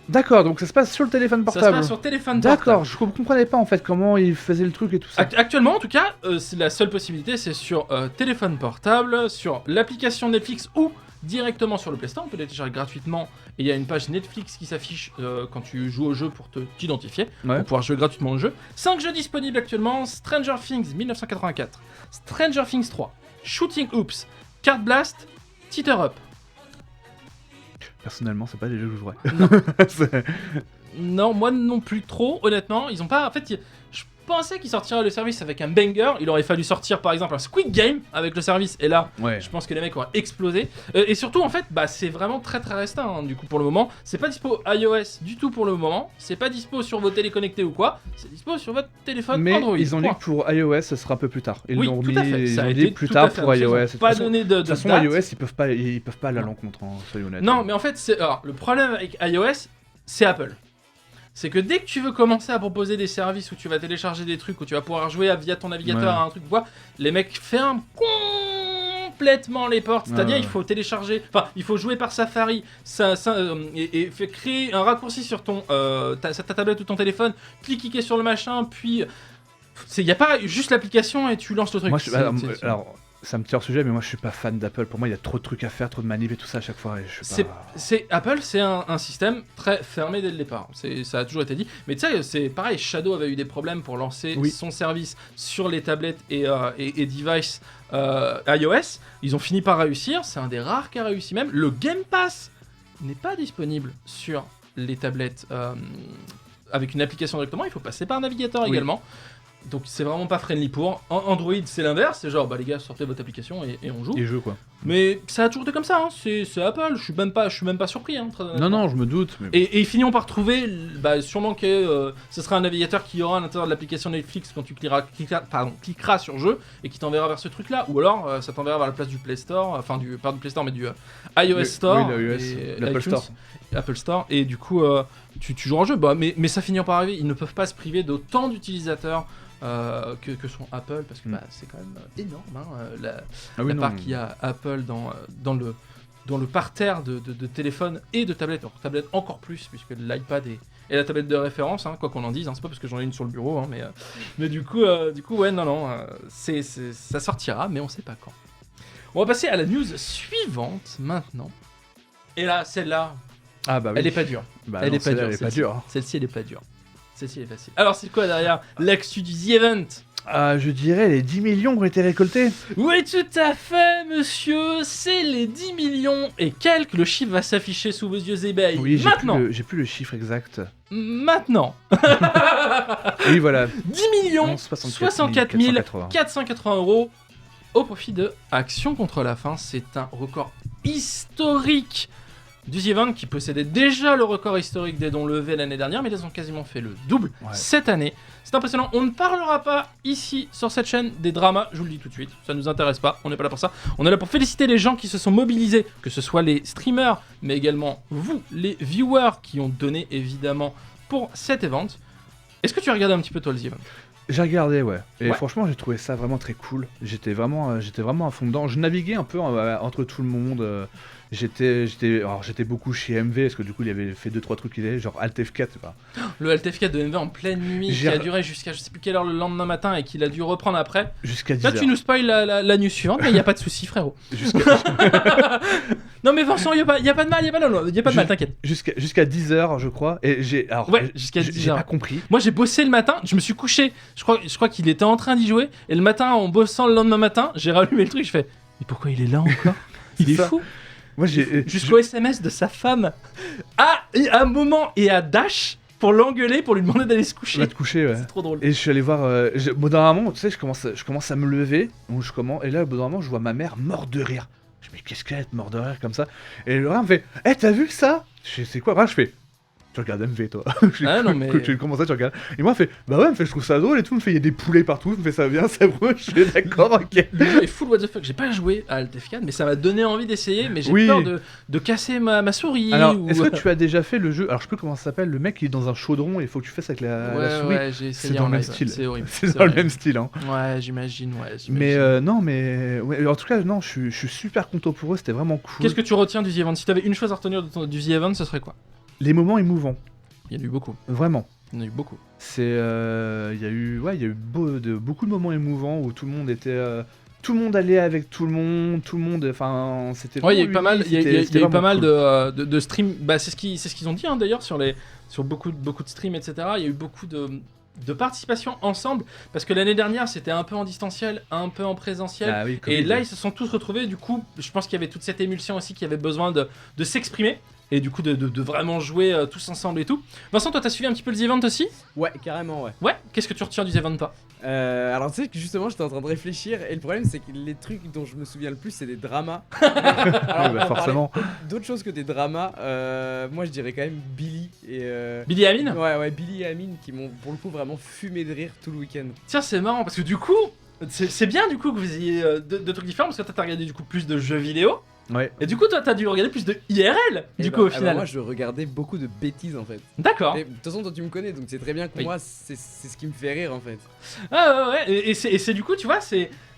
D'accord, donc ça se passe sur le téléphone Ça se portable. passe sur téléphone portable. D'accord, je comprenais pas en fait comment ils faisaient le truc et tout ça. Actuellement, en tout cas, c'est la seule possibilité, c'est sur téléphone portable, sur l'application Netflix ou directement sur le Play Store. On peut les télécharger gratuitement. Et il y a une page Netflix qui s'affiche quand tu joues au jeu pour t'identifier, Ouais. pour pouvoir jouer gratuitement au jeu. 5 jeux disponibles actuellement: Stranger Things 1984, Stranger Things 3, Shooting Hoops, Card Blast, Teeter Up. Personnellement, c'est pas des jeux que je jouerais. C'est- Non, moi non plus trop, honnêtement. Ils ont pas. En fait, je pensais qu'ils sortiraient le service avec un banger. Il aurait fallu sortir par exemple un Squid Game avec le service, et là, ouais. je pense que les mecs auraient explosé. Et surtout, en fait, bah, c'est vraiment très restreint, hein, du coup, pour le moment. C'est pas dispo iOS du tout pour le moment. C'est pas dispo sur vos télés connectés ou quoi. C'est dispo sur votre téléphone Mais Android. ils ont dit point. que pour iOS, ce sera un peu plus tard. Ils Oui, l'ont tout mis, à fait. ils Ça a ont été dit plus tout tard à fait pour annoncé. iOS. Ils ont pas donné de De toute façon, date. iOS, ils peuvent pas aller à Non. l'encontre, hein, soyons honnêtes. Non, mais en fait, alors, le problème avec iOS, c'est Apple. C'est que dès que tu veux commencer à proposer des services où tu vas télécharger des trucs, où tu vas pouvoir jouer via ton navigateur Ouais. à un truc ou quoi, les mecs ferment complètement les portes. C'est-à-dire, Ouais. il faut télécharger, enfin, il faut jouer par Safari et fait créer un raccourci sur ta tablette ou ton téléphone, cliquer sur le machin, puis. Il n'y a pas juste l'application et tu lances le truc. Moi, C'est- alors, ça me tire au sujet, mais moi, je suis pas fan d'Apple. Pour moi, il y a trop de trucs à faire, trop de manip et tout ça à chaque fois. Et je suis pas... Apple, c'est un système très fermé dès le départ. Ça a toujours été dit. Mais tu sais, c'est pareil. Shadow avait eu des problèmes pour lancer Oui. son service sur les tablettes et devices iOS. Ils ont fini par réussir. C'est un des rares qui a réussi même. Le Game Pass n'est pas disponible sur les tablettes avec une application directement. Il faut passer par un navigateur Oui. également. Donc c'est vraiment pas friendly pour. Android, c'est l'inverse. C'est genre, bah les gars, sortez votre application et on joue. Les jeux, quoi. Mais ça a toujours été comme ça, hein. C'est Apple, je suis même pas surpris. Hein, très honnêtement. Non, je me doute. Mais... Et ils finiront par trouver, bah, sûrement que ce sera un navigateur qui aura à l'intérieur de l'application Netflix quand tu cliqueras sur jeu et qui t'enverra vers ce truc-là. Ou alors ça t'enverra vers la place du Play Store, enfin pas du Play Store mais du iOS Oui, Store, oui, et l'Apple iTunes, Store. Apple Store. Et du coup, tu joues en jeu. Bah, mais ça finira par arriver. Ils ne peuvent pas se priver d'autant d'utilisateurs que sont Apple, parce que bah, c'est quand même énorme, hein, Ah oui, la non. part qu'il y a Apple dans le parterre de téléphones et de tablettes. Alors tablettes encore plus, puisque l'iPad est la tablette de référence, hein, quoi qu'on en dise, hein, c'est pas parce que j'en ai une sur le bureau, hein, mais du coup ouais, non, ça sortira, mais on sait pas quand. On va passer à la news suivante maintenant. Et là, celle-là, Ah bah oui. elle est pas dure. Bah elle non, est pas celle-là, dure. elle est pas celle-ci. dure. Celle-ci, elle est pas dure. Celle-ci, elle est facile. Alors, c'est quoi derrière l'actu du The Event? Je dirais les 10 millions qui ont été récoltés. Oui, tout à fait, monsieur. C'est les 10 millions et quelques. Le chiffre va s'afficher sous vos yeux ébahis. Oui, Maintenant. j'ai plus le chiffre exact. Maintenant. Oui, voilà. 10 millions 64 480 euros au profit de Action contre la faim. C'est un record historique du The Event qui possédait déjà le record historique des dons levés l'année dernière, mais ils ont quasiment fait le double cette année. C'est impressionnant. On ne parlera pas ici sur cette chaîne des dramas, je vous le dis tout de suite, ça ne nous intéresse pas, on n'est pas là pour ça. On est là pour féliciter les gens qui se sont mobilisés, que ce soit les streamers, mais également vous, les viewers qui ont donné évidemment pour cet event. Est-ce que tu as regardé un petit peu toi le The Event ? J'ai regardé, ouais. Et Ouais. franchement, j'ai trouvé ça vraiment très cool. J'étais vraiment à fond dedans. Je naviguais un peu entre tout le monde. J'étais beaucoup chez MV, parce que du coup, il avait fait 2-3 trucs qu'il avait, genre Alt F4, tu vois. Le Alt F4 de MV en pleine nuit, qui a duré jusqu'à je sais plus quelle heure le lendemain matin et qu'il a dû reprendre après. Jusqu'à 10 Là, heures. tu nous spoil la news suivante, mais il n'y a pas de souci, frérot. Non, mais Vincent, il n'y a pas de mal, t'inquiète. Jusqu'à 10 heures, je crois. Et Ouais, jusqu'à 10 j'ai heures. pas compris. Moi, j'ai bossé le matin, je me suis couché. Je crois qu'il était en train d'y jouer. Et le matin, en bossant le lendemain matin, j'ai rallumé le truc. Je fais, mais pourquoi il est là encore? Il est ça. fou. Moi, j'ai. Jusqu'au SMS de sa femme. À un moment et à Dash, pour l'engueuler, pour lui demander d'aller se coucher. Va te coucher, ouais. C'est trop drôle. Et je suis allé voir. Au bout d'un moment, tu sais, je commence à me lever. Donc et là, au bout d'un moment, je vois ma mère morte de rire. Je me dis, qu'est-ce qu'elle est morte de rire comme ça? Et Laura me fait, t'as vu ça? Je sais quoi? Moi, je fais, tu regardes MV, toi. Ah, non, mais- Tu commences à, tu regardes. Et moi, elle fait, bah ouais, elle me fait, je trouve ça drôle et tout. Elle me fait, il y a des poulets partout. Elle me fait, ça vient, ça brûle. Je fais, d'accord, ok. Le jeu est full what the fuck. J'ai pas joué à Altef4, mais ça m'a donné envie d'essayer. Mais j'ai Oui. peur de casser ma souris. Alors, ou... est-ce que tu as déjà fait le jeu? Alors, je sais plus comment ça s'appelle. Le mec, il est dans un chaudron et il faut que tu fasses avec la souris. Ouais, j'ai essayé C'est dans en le même live. style. C'est horrible. C'est dans le horrible. même style, hein. Ouais, j'imagine. Mais non, mais ouais, en tout cas, non, je suis super content pour eux, c'était vraiment cool. Qu'est-ce que tu retiens du The Event? Si t'avais une chose à retenir du The Event, ce serait quoi? Les moments émouvants, Il y en a eu beaucoup. vraiment. Il y en a eu beaucoup. C'est, il y a eu beaucoup de moments émouvants où tout le monde était, tout le monde allait avec tout le monde, enfin, c'était. Ouais, il y a eu pas mal. Il y a eu pas mal cool. de streams. Bah, c'est ce qu'ils ont dit hein, d'ailleurs sur beaucoup de streams, etc. Il y a eu beaucoup de participation ensemble parce que l'année dernière c'était un peu en distanciel, un peu en présentiel. Ah oui, Et Covid, là, ouais. ils se sont tous retrouvés. Du coup, je pense qu'il y avait toute cette émulsion aussi qui avait besoin de s'exprimer et du coup de vraiment jouer tous ensemble et tout. Vincent, toi, t'as suivi un petit peu le The Event aussi? Ouais, carrément, ouais. Ouais. Qu'est-ce que tu retiens du The Event, toi? Alors tu sais que justement j'étais en train de réfléchir et le problème c'est que les trucs dont je me souviens le plus c'est des dramas. Oui, Alors, bah, on va forcément. parler d'autres choses que des dramas, moi je dirais quand même Billy et Billy et Amine? ouais Billy et Amine qui m'ont pour le coup vraiment fumé de rire tout le week-end. Tiens, c'est marrant parce que du coup, c'est bien du coup que vous ayez deux trucs différents parce que toi, t'as regardé du coup plus de jeux vidéo Ouais. et du coup, toi, t'as dû regarder plus de IRL du coup au final. moi je regardais beaucoup de bêtises en fait. D'accord. Et de toute façon toi tu me connais donc c'est très bien que Oui. moi c'est ce qui me fait rire en fait. Ah ouais, et c'est du coup, tu vois,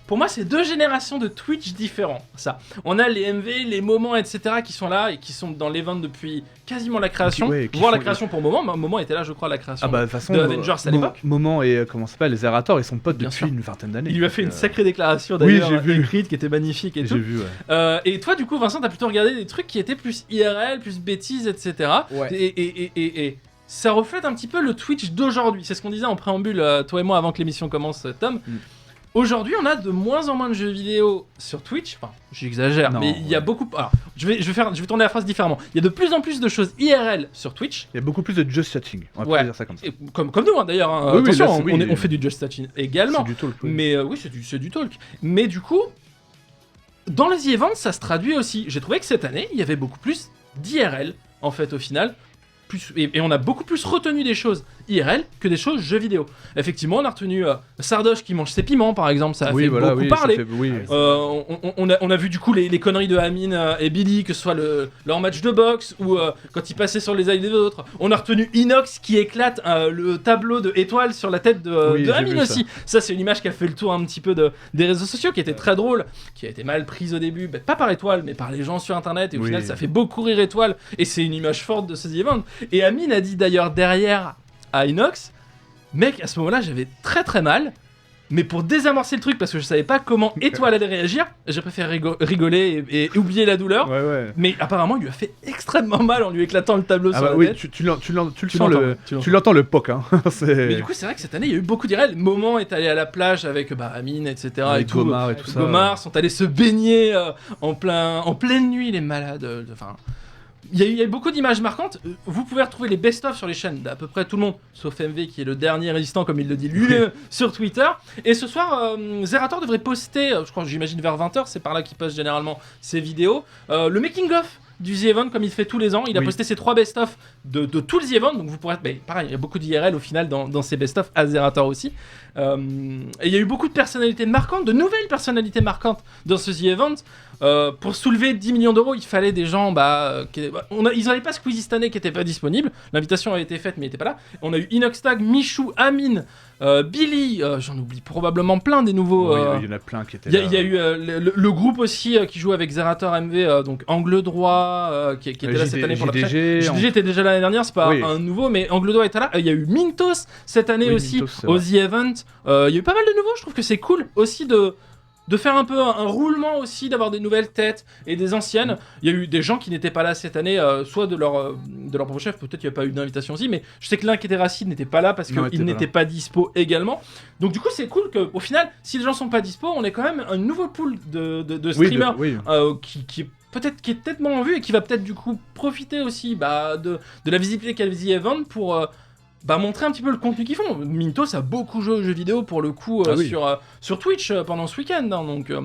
pour moi, c'est deux générations de Twitch différents. Ça, on a les MV, les moments, etc. qui sont là et qui sont dans l'event depuis quasiment la création, Ouais, qui voire la font- création pour Moment. Moment était là, je crois, à la création. Ah bah de toute façon, de Avengers à l'époque. Moment et comment ça s'appelle, les Zerator, ils sont potes Bien depuis sûr. une vingtaine d'années. Il lui a fait une donc, sacrée déclaration oui, d'ailleurs, j'ai vu. écrite, qui était magnifique et J'ai tout. vu, ouais. Et toi, du coup, Vincent, t'as plutôt regardé des trucs qui étaient plus IRL, plus bêtises, etc. Ouais. Et ça reflète un petit peu le Twitch d'aujourd'hui. C'est ce qu'on disait en préambule, toi et moi, avant que l'émission commence, Tom. Mm. Aujourd'hui, on a de moins en moins de jeux vidéo sur Twitch. Enfin, j'exagère, Non, mais il y a ouais. beaucoup. Alors, je vais tourner la phrase différemment. Il y a de plus en plus de choses IRL sur Twitch. Il y a beaucoup plus de just chatting. On va Ouais. pas dire ça comme ça. Et comme nous, hein, d'ailleurs. Hein. Oui, oui, Attention, là, c'est- oui. on fait du Just Touching également. C'est du talk. Oui. Mais oui, c'est du talk. Mais du coup, dans les events, ça se traduit aussi. J'ai trouvé que cette année, il y avait beaucoup plus d'IRL, en fait, au final. Et on a beaucoup plus retenu des choses IRL que des choses jeux vidéo. Effectivement, on a retenu Sardoche qui mange ses piments, par exemple. Ça a Oui, fait voilà, beaucoup oui, ça parler. fait- oui. On a vu du coup les conneries de Amine et Billy, que ce soit leur match de boxe ou quand ils passaient sur les ailes des autres. On a retenu Inox qui éclate le tableau de étoiles sur la tête Oui, de j'ai Amine vu aussi. Ça, c'est une image qui a fait le tour un petit peu des réseaux sociaux, qui était très drôle, qui a été mal prise au début, pas par Étoile, mais par les gens sur internet. Et au Oui. final, ça fait beaucoup rire Étoile. Et c'est une image forte de ce The Event. Et Amine a dit d'ailleurs derrière à Inox, mec, à ce moment-là, j'avais très très mal. Mais pour désamorcer le truc, parce que je savais pas comment Étoile allait réagir, j'ai préféré rigoler et oublier la douleur. Ouais, ouais. Mais apparemment, il lui a fait extrêmement mal en lui éclatant le tableau Ah sur bah la oui, tête. tu l'entends, sens tu l'entends le poc, hein. Mais du coup, c'est vrai que cette année, il y a eu beaucoup d'IRL. Moment est allé à la plage avec Amine, etc. Avec et tout. Gomard et tout ça. Gomard sont allés se baigner en pleine nuit, les malades. Enfin, il y a eu beaucoup d'images marquantes. Vous pouvez retrouver les best-of sur les chaînes d'à peu près tout le monde, sauf MV qui est le dernier résistant, comme il le dit lui-même, sur Twitter. Et ce soir, Zerator devrait poster, je crois, j'imagine vers 20h, c'est par là qu'il poste généralement ses vidéos, le making-of du The Event, comme il fait tous les ans. Il a Oui. posté ses 3 best-of de tout le The Event, donc vous pourrez... Mais pareil, il y a beaucoup d'IRL au final dans ces best-of, à Zerator aussi. Et il y a eu beaucoup de personnalités marquantes, de nouvelles personnalités marquantes dans ce The Event. Pour soulever 10 millions d'euros, il fallait des gens, ils n'avaient pas Squeezie cette année qui n'était pas disponible. L'invitation avait été faite, mais il n'était pas là. On a eu Inoxtag, Michou, Amine, Billy, j'en oublie probablement plein des nouveaux. Oui, il y en a plein qui étaient Il y, là. il y a eu le groupe aussi qui joue avec Zerator MV, donc Angle Droit, qui était là cette année pour la JDG, JDG était déjà là l'année dernière, c'est pas Oui. un nouveau, mais Angle Droit était là. Il y a eu Mintos cette année Oui, aussi Mintos, c'est au vrai. The Event. Il y a eu pas mal de nouveaux, je trouve que c'est cool aussi de faire un peu un roulement aussi, d'avoir des nouvelles têtes et des anciennes. Il y a eu des gens qui n'étaient pas là cette année, soit de leur propre chef, peut-être qu'il n'y a pas eu d'invitation aussi, mais je sais que l'un qui était Racine n'était pas là parce Non, il qu'il était n'était pas dispo également. Donc du coup c'est cool qu'au final, si les gens sont pas dispo, on est quand même un nouveau pool de Oui, streamers oui. qui est peut-être moins en vue et qui va peut-être du coup profiter aussi de la visibilité qu'a le The Event pour montrer un petit peu le contenu qu'ils font. Mintos a beaucoup joué aux jeux vidéo pour le coup Ah oui. sur Twitch pendant ce week-end, hein, donc Ah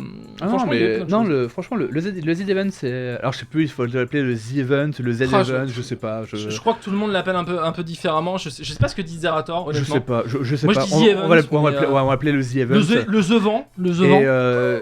non, franchement, il y a eu mais plein de non, choses. franchement, le Z Event, c'est. Alors, je sais plus, il faut l'appeler le Z Event, le Z Ah, Event, je sais pas. Je crois que tout le monde l'appelle un peu différemment. Je sais pas ce que dit Zerator, Je honnêtement. sais pas, je sais Moi, je pas. dis On, The on va Event, l'appeler- on va mais, appeler- on va appeler le The Event. Le The Vent.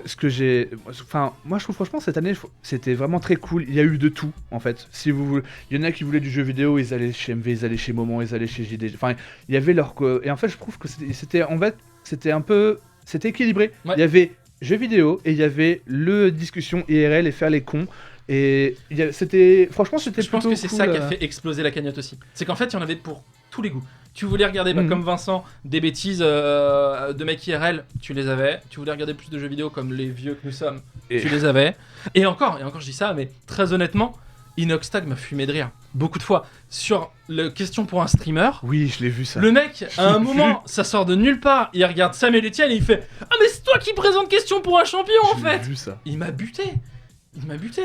Et ce que j'ai. Enfin, moi je trouve franchement cette année, c'était vraiment très cool. Il y a eu de tout en fait. Si vous voulez. Il y en a qui voulaient du jeu vidéo, ils allaient chez MV, ils allaient chez Moment, ils allaient chez JD. Enfin, il y avait leur. Et en fait, je trouve que c'était en fait, c'était un peu. C'était équilibré. Ouais. Il y avait jeux vidéo et il y avait le discussion IRL et faire les cons. Et c'était. Franchement, c'était Je pense plutôt que c'est cool, ça qui a fait exploser la cagnotte aussi. C'est qu'en fait, il y en avait pour tous les goûts. Tu voulais regarder, Mhm. comme Vincent, des bêtises de mecs IRL, tu les avais. Tu voulais regarder plus de jeux vidéo comme les vieux que nous sommes, Et- tu les avais. Et encore, je dis ça, mais très honnêtement, Inoxtag m'a fumé de rire. Beaucoup de fois. Sur le question pour un streamer, Oui, je l'ai vu ça. le mec, à un moment, ça sort de nulle part, il regarde Samuel Etienne et il fait « Ah mais c'est toi qui présente question pour un champion en Je l'ai fait !» vu ça. Il m'a buté,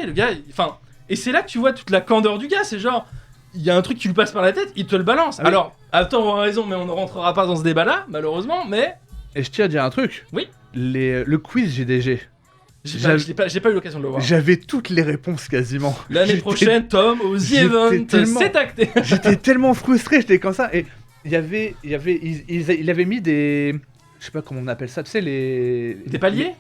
le gars. Enfin, et c'est là que tu vois toute la candeur du gars. C'est genre, il y a un truc qui lui passe par la tête, il te le balance. Ah oui. Alors, attends, on a raison, mais on ne rentrera pas dans ce débat-là, malheureusement. Mais Et je tiens à dire un truc. Oui. Le quiz GDG. j'ai pas eu l'occasion de le voir. J'avais toutes les réponses quasiment. L'année J'étais- prochaine, Tom, au The j'étais Event, tellement- c'est acté. J'étais tellement frustré, j'étais comme ça. Et il avait mis des. Je sais pas comment on appelle ça, tu sais, les. Des paliers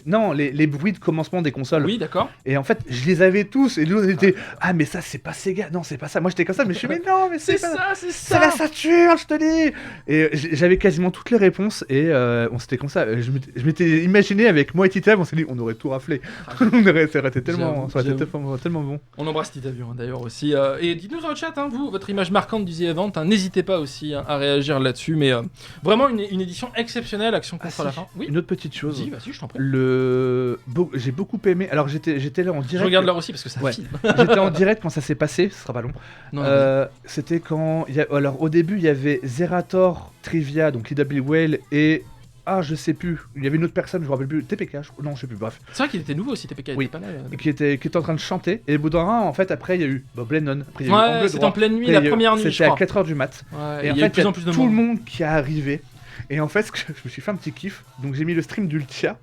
Non, les bruits de commencement des consoles. Oui, d'accord. Et en fait, je les avais tous. Et nous, on était. Ah, mais ça, c'est pas Sega. Non, c'est pas ça. Moi, j'étais comme ça. Mais je suis, mais non, mais C'est pas ça, c'est C'est la ça. Saturn, je te dis. Et j'avais quasiment toutes les réponses. Et on s'était comme ça. Je m'étais imaginé avec moi et Tita, on s'est dit, on aurait tout raflé. ça aurait été tellement, ça aurait été tellement bon. On embrasse Titavio d'ailleurs aussi. Et dites-nous dans le chat, hein, vous, votre image marquante du The Event. Hein, n'hésitez pas aussi à réagir là-dessus. Mais vraiment une édition exceptionnelle, action contre la fin. Oui, Une autre petite chose. vas-y, je t'en prie. J'ai beaucoup aimé. Alors j'étais là en direct. Je regarde l'heure aussi parce que ça Ouais. file. J'étais en direct quand ça s'est passé. Ce sera pas long. Non, C'était quand. Alors au début il y avait Zerator, Trivia, donc IW Whale et je sais plus. Il y avait une autre personne, je me rappelle plus. TPK. Non, je sais plus. Bref, c'est vrai qu'il était nouveau aussi, TPK. Oui. Était pas mal. qui était en train de chanter. Et au bout d'un moment, en fait, après il y a eu Bob Lennon. Après, il y a eu Ouais, Angle c'était Droit. en pleine nuit, Après, la il y a eu- première nuit, je C'était à crois. 4h du mat. Ouais, Et en il y a eu fait, de plus en plus de tout le monde. monde qui est arrivé. Et en fait, je me suis fait un petit kiff. Donc j'ai mis le stream d'Ultia.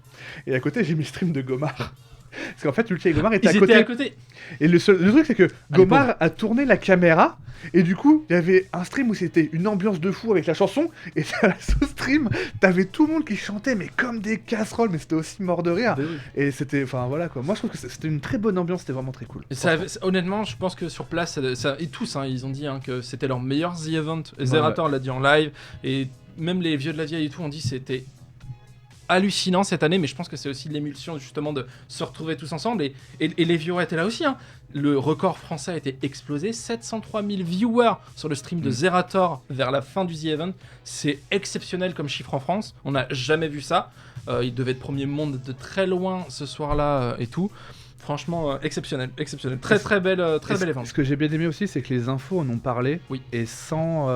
Et à côté, j'ai mis le stream de Gomar. Parce qu'en fait, Ultia et Gomar étaient Ils à côté. étaient à côté. Et le truc, c'est que Gomar a tourné la caméra. Et du coup, il y avait un stream où c'était une ambiance de fou avec la chanson. Et à la sous-stream, t'avais tout le monde qui chantait, mais comme des casseroles. Mais c'était aussi mort de rire. Et c'était. Enfin, voilà quoi. Moi, je trouve que c'était une très bonne ambiance. C'était vraiment très cool. Et honnêtement, je pense que sur place, et tous, hein, ils ont dit que c'était leur meilleur The Event. Zerator l'a dit en live. Et même les vieux de la vieille et tout ont dit que c'était hallucinant cette année, mais je pense que c'est aussi l'émulsion justement de se retrouver tous ensemble et les viewers étaient là aussi. Hein. Le record français a été explosé, 703 000 viewers sur le stream de Zerator vers la fin du The Event. C'est exceptionnel comme chiffre en France, on n'a jamais vu ça. Il devait être premier monde de très loin ce soir-là et tout. Franchement, exceptionnel. Très belle event. Ce que j'ai bien aimé aussi, c'est que les infos en ont parlé. Oui. Et sans.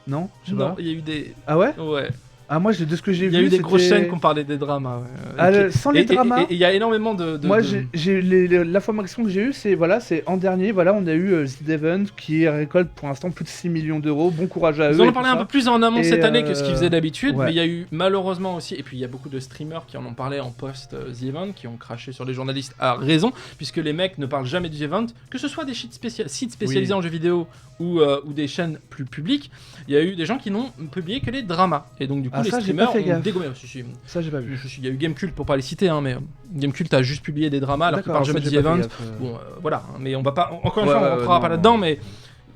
Non, je sais Non, pas. il y a eu des... Ah ouais. Ouais. Ah, moi, de ce que j'ai Il vu. y a eu des grosses c'était- chaînes qui ont parlé des dramas. Ouais. Ah, sans les dramas. Et il y a énormément de... Moi, de- l'information que j'ai eue, c'est en dernier, on a eu The Event qui récolte pour l'instant plus de 6 millions d'euros. Bon courage à eux. Ils en et ont parlé tout un ça. peu plus en amont Et, cette année que ce qu'ils faisaient d'habitude, ouais. mais il y a eu malheureusement aussi, et puis il y a beaucoup de streamers qui en ont parlé en post The Event, qui ont craché sur les journalistes à raison, puisque les mecs ne parlent jamais du The Event, que ce soit des sites spécialisés en jeux vidéo ou des chaînes plus publiques, il y a eu des gens qui n'ont publié que les dramas. Et donc du coup les ça, j'ai streamers pas fait ont gaffe. dégommé. Si. Ça, j'ai pas vu. Il y a eu Gamecult pour pas les citer, hein, mais Gamecult a juste publié des dramas alors qu'ils D'accord, parlent jamais ça, de j'ai The pas fait Event. gaffe, Bon, voilà, hein, mais on va pas. Encore une Ouais, fois, on ouais, rentrera non, pas non. là-dedans, mais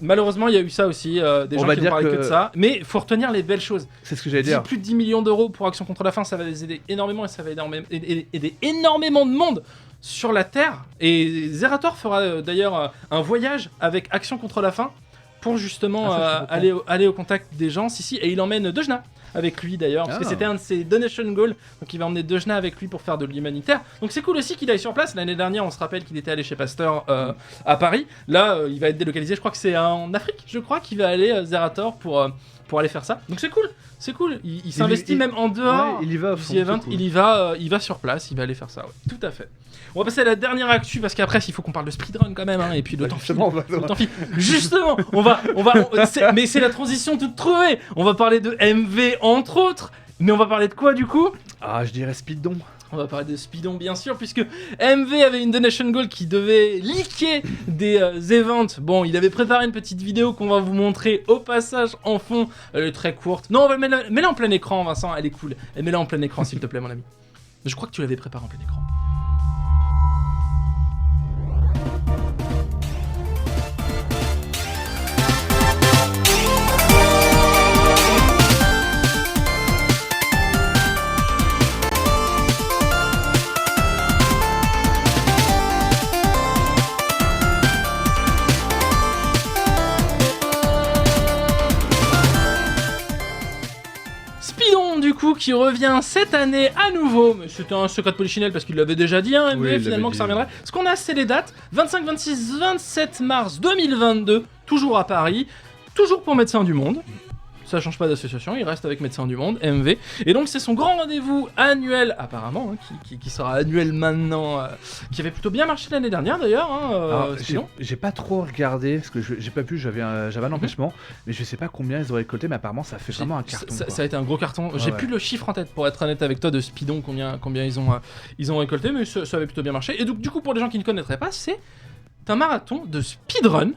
malheureusement, il y a eu ça aussi. Des On gens va qui ont dire parlé que que- de ça. Mais faut retenir les belles choses. C'est ce que j'allais dire. Plus de 10 millions d'euros pour Action contre la faim, ça va les aider énormément et ça va aider énormément de monde sur la Terre. Et Zerator fera d'ailleurs un voyage avec Action contre la faim pour justement Ah, ça, je suis aller au contact des gens. Si, et il emmène Dejna avec lui d'ailleurs, parce que Ah. c'était un de ses donation goals. Donc il va emmener Dejna avec lui pour faire de l'humanitaire. Donc c'est cool aussi qu'il aille sur place. L'année dernière, on se rappelle qu'il était allé chez Pasteur à Paris. Là, il va être délocalisé. Je crois que c'est en Afrique, je crois, qu'il va aller Zerator pour pour aller faire ça. Donc c'est cool. Il s'investit même en dehors. Ouais, il y va à du fond, event, c'est cool. il va sur place, il va aller faire ça. Ouais. Tout à fait. On va passer à la dernière actu parce qu'après il faut qu'on parle de speedrun quand même, hein, et puis le temps file. Justement, on va- Le temps file. Justement, mais c'est la transition toute trouvée. On va parler de MV entre autres, mais on va parler de quoi du coup? Ah, je dirais Speedon. On va parler de Speedon bien sûr, puisque MV avait une donation goal qui devait leaker des events. Bon, il avait préparé une petite vidéo qu'on va vous montrer au passage en fond. Elle est très courte. Non, on va mets-la en plein écran, Vincent, elle est cool. Et mets-la en plein écran s'il te plaît, mon ami. Je crois que tu l'avais préparé en plein écran. Speedon du coup qui revient cette année à nouveau, mais c'était un secret de Polichinelle parce qu'il l'avait déjà dit, hein, Oui, mais il finalement l'avait que ça dit, reviendrait. Ce qu'on a, c'est les dates, 25, 26, 27 mars 2022, toujours à Paris, toujours pour Médecins du Monde. Ça change pas d'association, il reste avec Médecins du Monde, MV. Et donc c'est son grand rendez-vous annuel, apparemment, hein, qui sera annuel maintenant, qui avait plutôt bien marché l'année dernière d'ailleurs, hein, Alors, Speedon. j'ai pas trop regardé parce que j'ai pas pu, j'avais un empêchement, mais je sais pas combien ils ont récolté, mais apparemment ça fait vraiment un carton. Ça quoi. a été un gros carton. Ouais, J'ai ouais. plus le chiffre en tête pour être honnête avec toi de Speedon, combien ils ont récolté, mais ça avait plutôt bien marché. Et donc du coup pour les gens qui ne connaîtraient pas, c'est un marathon de speedrun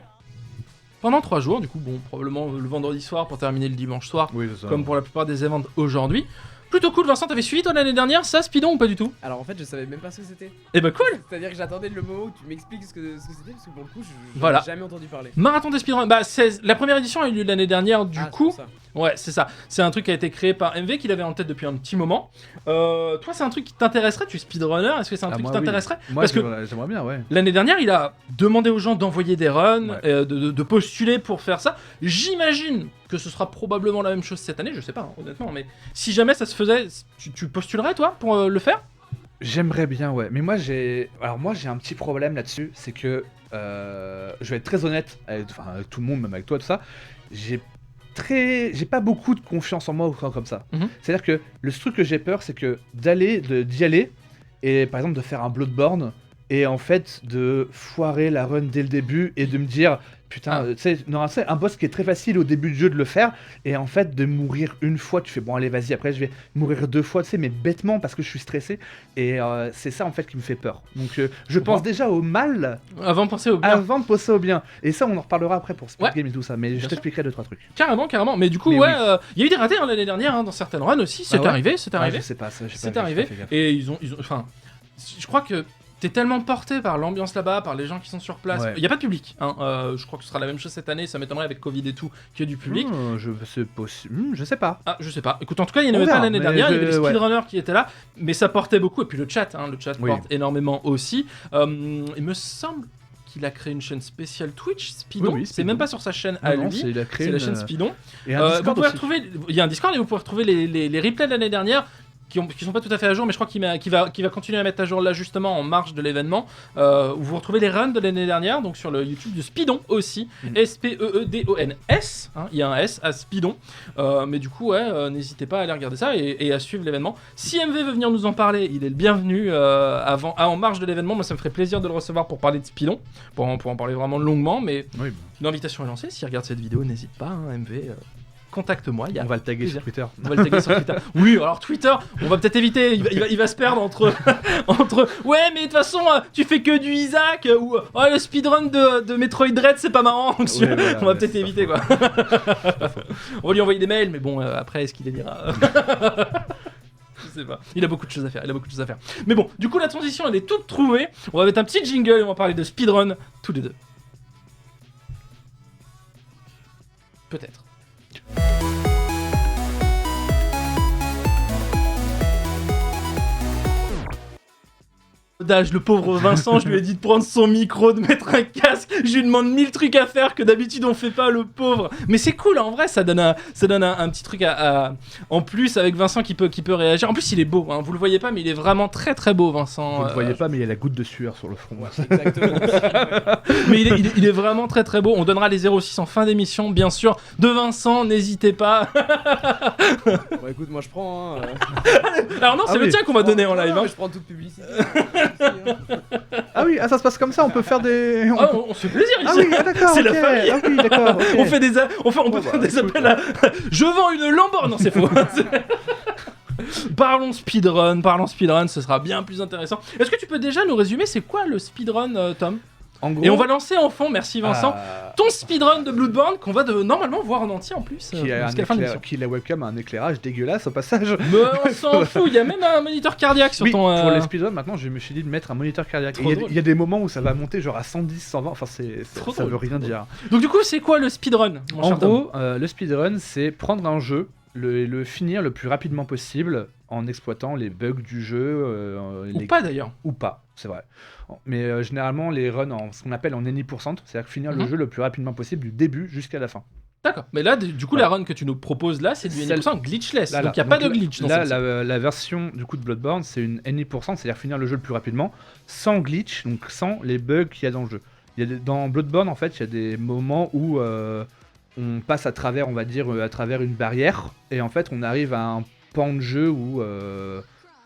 pendant 3 jours. Du coup bon, probablement le vendredi soir pour terminer le dimanche soir, Oui, c'est ça. comme pour la plupart des events aujourd'hui. Plutôt cool. Vincent, t'avais suivi toi l'année dernière ça, Speedon, ou pas du tout? Alors en fait, je savais même pas ce que c'était. Eh ben cool. C'est-à-dire que j'attendais le moment où tu m'expliques ce que c'était, parce que pour le coup, je Voilà. jamais entendu parler. Marathon des speedruns, bah la première édition a eu lieu l'année dernière du Ah, coup. c'est pour ça. Ouais, c'est ça. C'est un truc qui a été créé par MV, qu'il avait en tête depuis un petit moment. Toi, c'est un truc qui t'intéresserait? Tu es speedrunner? Est-ce que c'est un truc moi, qui oui. t'intéresserait? Moi, Parce que j'aimerais bien, ouais. l'année dernière, il a demandé aux gens d'envoyer des runs, Ouais. de postuler pour faire ça. J'imagine que ce sera probablement la même chose cette année, je sais pas, hein, honnêtement. Mais si jamais ça se faisait, tu postulerais, toi, pour le faire? J'aimerais bien, ouais. Mais moi, j'ai un petit problème là-dessus, c'est que je vais être très honnête avec tout le monde, même avec toi, tout ça. J'ai pas beaucoup de confiance en moi ou comme ça. Mhm. C'est-à-dire que le truc que j'ai peur, c'est que d'y aller et par exemple de faire un Bloodborne et en fait de foirer la run dès le début et de me dire putain, tu sais, non, c'est un boss qui est très facile au début du jeu de le faire et en fait de mourir une fois, tu fais bon allez vas-y, après je vais mourir 2 fois, tu sais, mais bêtement parce que je suis stressé et c'est ça en fait qui me fait peur. Donc je pense déjà au mal Avant de penser au bien. avant de penser au bien. Et ça on en reparlera après pour Speed Ouais. Game et tout ça, mais Bien je sûr. t'expliquerai 2-3 trucs. Carrément. Mais du coup, Mais ouais, oui. il y a eu des ratés hein, l'année dernière, hein, dans certaines runs aussi. C'est Ah ouais arrivé. Ah, je sais pas, ça, j'ai pas C'est vu, arrivé. j'ai pas fait gaffe. Et ils ont, enfin, je crois que t'es tellement porté par l'ambiance là-bas, par les gens qui sont sur place. Ouais. Il y a pas de public. Hein. Je crois que ce sera la même chose cette année. Ça m'étonnerait avec Covid et tout qu'il y ait du public. Je sais pas. Ah, je sais pas. Écoute, en tout cas, il n'y en On avait pas verra, l'année mais dernière. Il y avait des ouais. speedrunners qui étaient là, mais ça portait beaucoup. Et puis le chat, hein, Oui. porte énormément aussi. Il me semble qu'il a créé une chaîne spéciale Twitch, Speedon. Oui, C'est Speedon. même pas sur sa chaîne à Non, lui. il a créé C'est la une- chaîne Speedon. Et un Vous Discord pouvez aussi. retrouver, il y a un Discord et vous pouvez retrouver les replays de l'année dernière qui sont pas tout à fait à jour, mais je crois qu'il va continuer à mettre à jour là justement en marge de l'événement, où vous retrouvez les runs de l'année dernière, donc sur le YouTube de Speedon aussi, S-P-E-E-D-O-N-S, hein, il y a un S à Speedon, mais du coup ouais, n'hésitez pas à aller regarder ça et à suivre l'événement. Si MV veut venir nous en parler, il est le bienvenu en marge de l'événement. Moi ça me ferait plaisir de le recevoir pour parler de Speedon, pour en parler vraiment longuement, mais Oui, l'invitation est lancée. S'il regarde cette vidéo, n'hésite pas, hein, MV, contacte-moi. Il y a on va le taguer plaisir. sur Twitter. On va le taguer sur Twitter. Oui, alors Twitter, on va peut-être éviter. Il va se perdre entre. Ouais, mais de toute façon, tu fais que du Isaac ou le speedrun de Metroid Dread, c'est pas marrant. Donc, Ouais, voilà, on va ouais, peut-être c'est pas éviter faux. quoi. On va lui envoyer des mails, mais bon, après, est-ce qu'il les lira? Je sais pas. Il a beaucoup de choses à faire. Mais bon, du coup, la transition, elle est toute trouvée. On va mettre un petit jingle et on va parler de speedrun tous les deux. Peut-être. Le pauvre Vincent, je lui ai dit de prendre son micro, de mettre un casque. Je lui demande 1000 trucs à faire que d'habitude on fait pas, le pauvre. Mais c'est cool, en vrai, ça donne un petit truc en plus avec Vincent qui peut réagir. En plus, il est beau, hein. Vous le voyez pas, mais il est vraiment très très beau, Vincent. Vous ne le voyez pas, mais il y a la goutte de sueur sur le front. Ouais, exactement. Mais il est vraiment très très beau. On donnera les 06 en fin d'émission, bien sûr. De Vincent, n'hésitez pas. Bon, écoute, moi je prends. Alors non, c'est le tien qu'on va donner en live. Non, Hein. mais je prends toute publicité. Hein. Ah oui, ça se passe comme ça, on peut faire des... Ah, on se fait plaisir ici. Ah oui, d'accord, C'est ok. la famille. Ah oui, d'accord, ok. On fait des on peut Bon, faire bah, des appels à je vends une Lamborghini. Non, c'est faux. Parlons speedrun, ce sera bien plus intéressant. Est-ce que tu peux déjà nous résumer c'est quoi le speedrun, Tom? En gros... Et on va lancer en fond, merci Vincent, Ah, ton speedrun de Bloodborne qu'on va normalement voir en entier en plus. qui a jusqu'à la fin de l'émission. qui la webcam a un éclairage dégueulasse au passage. Mais on s'en fout, il y a même un moniteur cardiaque sur Oui, ton. pour les speedruns, maintenant, je me suis dit de mettre un moniteur cardiaque. Trop Et drôle. il y a des moments où ça va monter genre à 110, 120, enfin Trop ça drôle. veut rien dire. Donc du coup, c'est quoi le speedrun mon En cher Tom gros, le speedrun, c'est prendre un jeu, le finir le plus rapidement possible en exploitant les bugs du jeu, Ou pas d'ailleurs. ou pas, c'est vrai. Mais généralement, les runs en ce qu'on appelle en any%, c'est-à-dire finir le Mhm. jeu le plus rapidement possible du début jusqu'à la fin. D'accord. Mais là, du coup, Ouais. la run que tu nous proposes là, c'est du Celle- 100% glitchless. Là, donc il n'y a pas de Donc glitch dans là, celle-ci. la version du coup de Bloodborne, c'est une any%, c'est-à-dire finir le jeu le plus rapidement, sans glitch, donc sans les bugs qu'il y a dans le jeu. Dans Bloodborne, en fait, il y a des moments où on passe à travers, on va dire, à travers une barrière, et en fait, on arrive à un pan de jeu où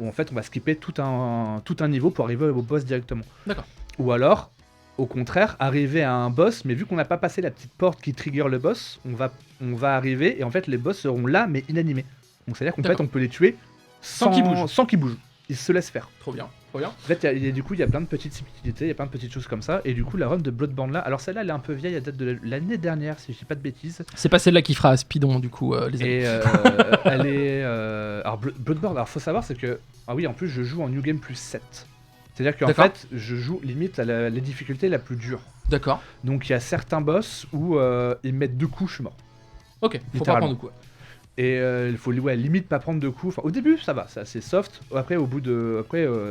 en fait, on va skipper tout un niveau pour arriver au boss directement. D'accord. Ou alors, au contraire, arriver à un boss, mais vu qu'on n'a pas passé la petite porte qui trigger le boss, on va arriver, et en fait, les boss seront là, mais inanimés. Donc, c'est-à-dire qu'en fait, D'accord. on peut les tuer Sans qu'ils bougent. Sans qu'ils bougent. Ils se laissent faire. Trop bien, trop bien. En fait, du coup, il y a plein de petites subtilités, il y a plein de petites choses comme ça. Et du coup, la run de Bloodborne là, alors celle-là, elle est un peu vieille, elle date de l'année dernière, si je dis pas de bêtises. C'est pas celle-là qui fera Speedon, du coup, les amis. Et elle est. Alors, Bloodborne, alors faut savoir, c'est que. Ah oui, en plus, je joue en New Game plus 7. C'est-à-dire qu'en D'accord. fait, je joue limite à la difficulté la plus dure. D'accord. Donc, il y a certains boss où ils mettent 2 coups, je suis mort. Ok, faut pas Littéralement. prendre quoi. Et il faut limite pas prendre de coups. Enfin, au début, ça va, c'est assez soft. Après,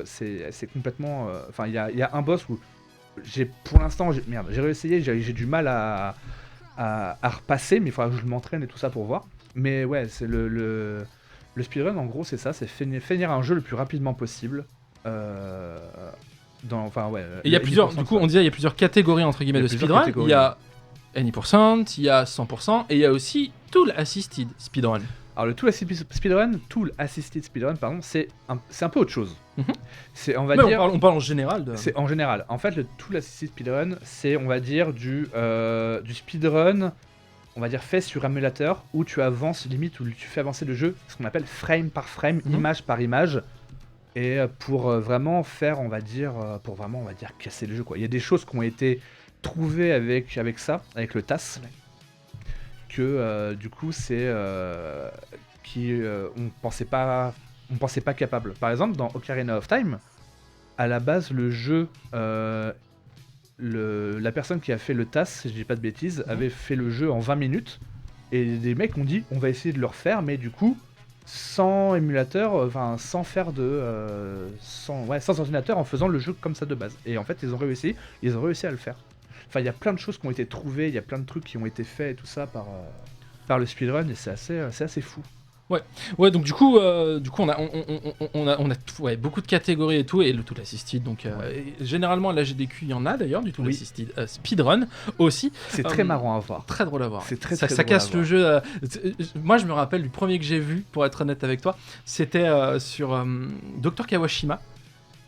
c'est complètement. Enfin, il y a un boss où pour l'instant, j'ai réessayé, j'ai du mal à repasser, mais il faudra que je m'entraîne et tout ça pour voir. Mais ouais, c'est le speedrun, en gros, c'est ça, c'est finir un jeu le plus rapidement possible. Enfin, ouais. Et il y a plusieurs, du coup, on disait, il y a plusieurs catégories entre guillemets Il y de a plusieurs speedrun. Il y a any%, il y a 100%, et il y a aussi tool assisted speedrun. Alors le tool assisted speedrun, pardon, c'est un peu autre chose. Mhm. C'est, on va Mais dire. on parle en général de. C'est en général. En fait, le tool assisted speedrun, c'est, on va dire, du speedrun, on va dire, fait sur émulateur, où tu avances, limite, où tu fais avancer le jeu, ce qu'on appelle frame par frame, Mhm. image par image, et pour vraiment faire, on va dire, casser le jeu, quoi. Il y a des choses qui ont été trouvées avec ça, avec le TAS, que du coup, c'est on pensait pas capable. Par exemple, dans Ocarina of Time, à la base, le jeu, la personne qui a fait le TAS, si je dis pas de bêtises, avait fait le jeu en 20 minutes. Et des mecs ont dit, on va essayer de le refaire, mais du coup, sans émulateur, enfin, sans faire sans ordinateur, en faisant le jeu comme ça de base. Et en fait, ils ont réussi à le faire. Enfin, il y a plein de choses qui ont été trouvées, il y a plein de trucs qui ont été faits et tout ça par le speedrun, et c'est assez fou. Ouais, donc du coup, on a beaucoup de catégories et tout, et le tool assisted. Donc, et généralement, la GDQ, il y en a d'ailleurs du tool Oui. assisted speedrun aussi. C'est très marrant à voir. Très drôle à voir. C'est très ça drôle casse à le voir. jeu. Moi, je me rappelle du premier que j'ai vu, pour être honnête avec toi, c'était sur Dr Kawashima.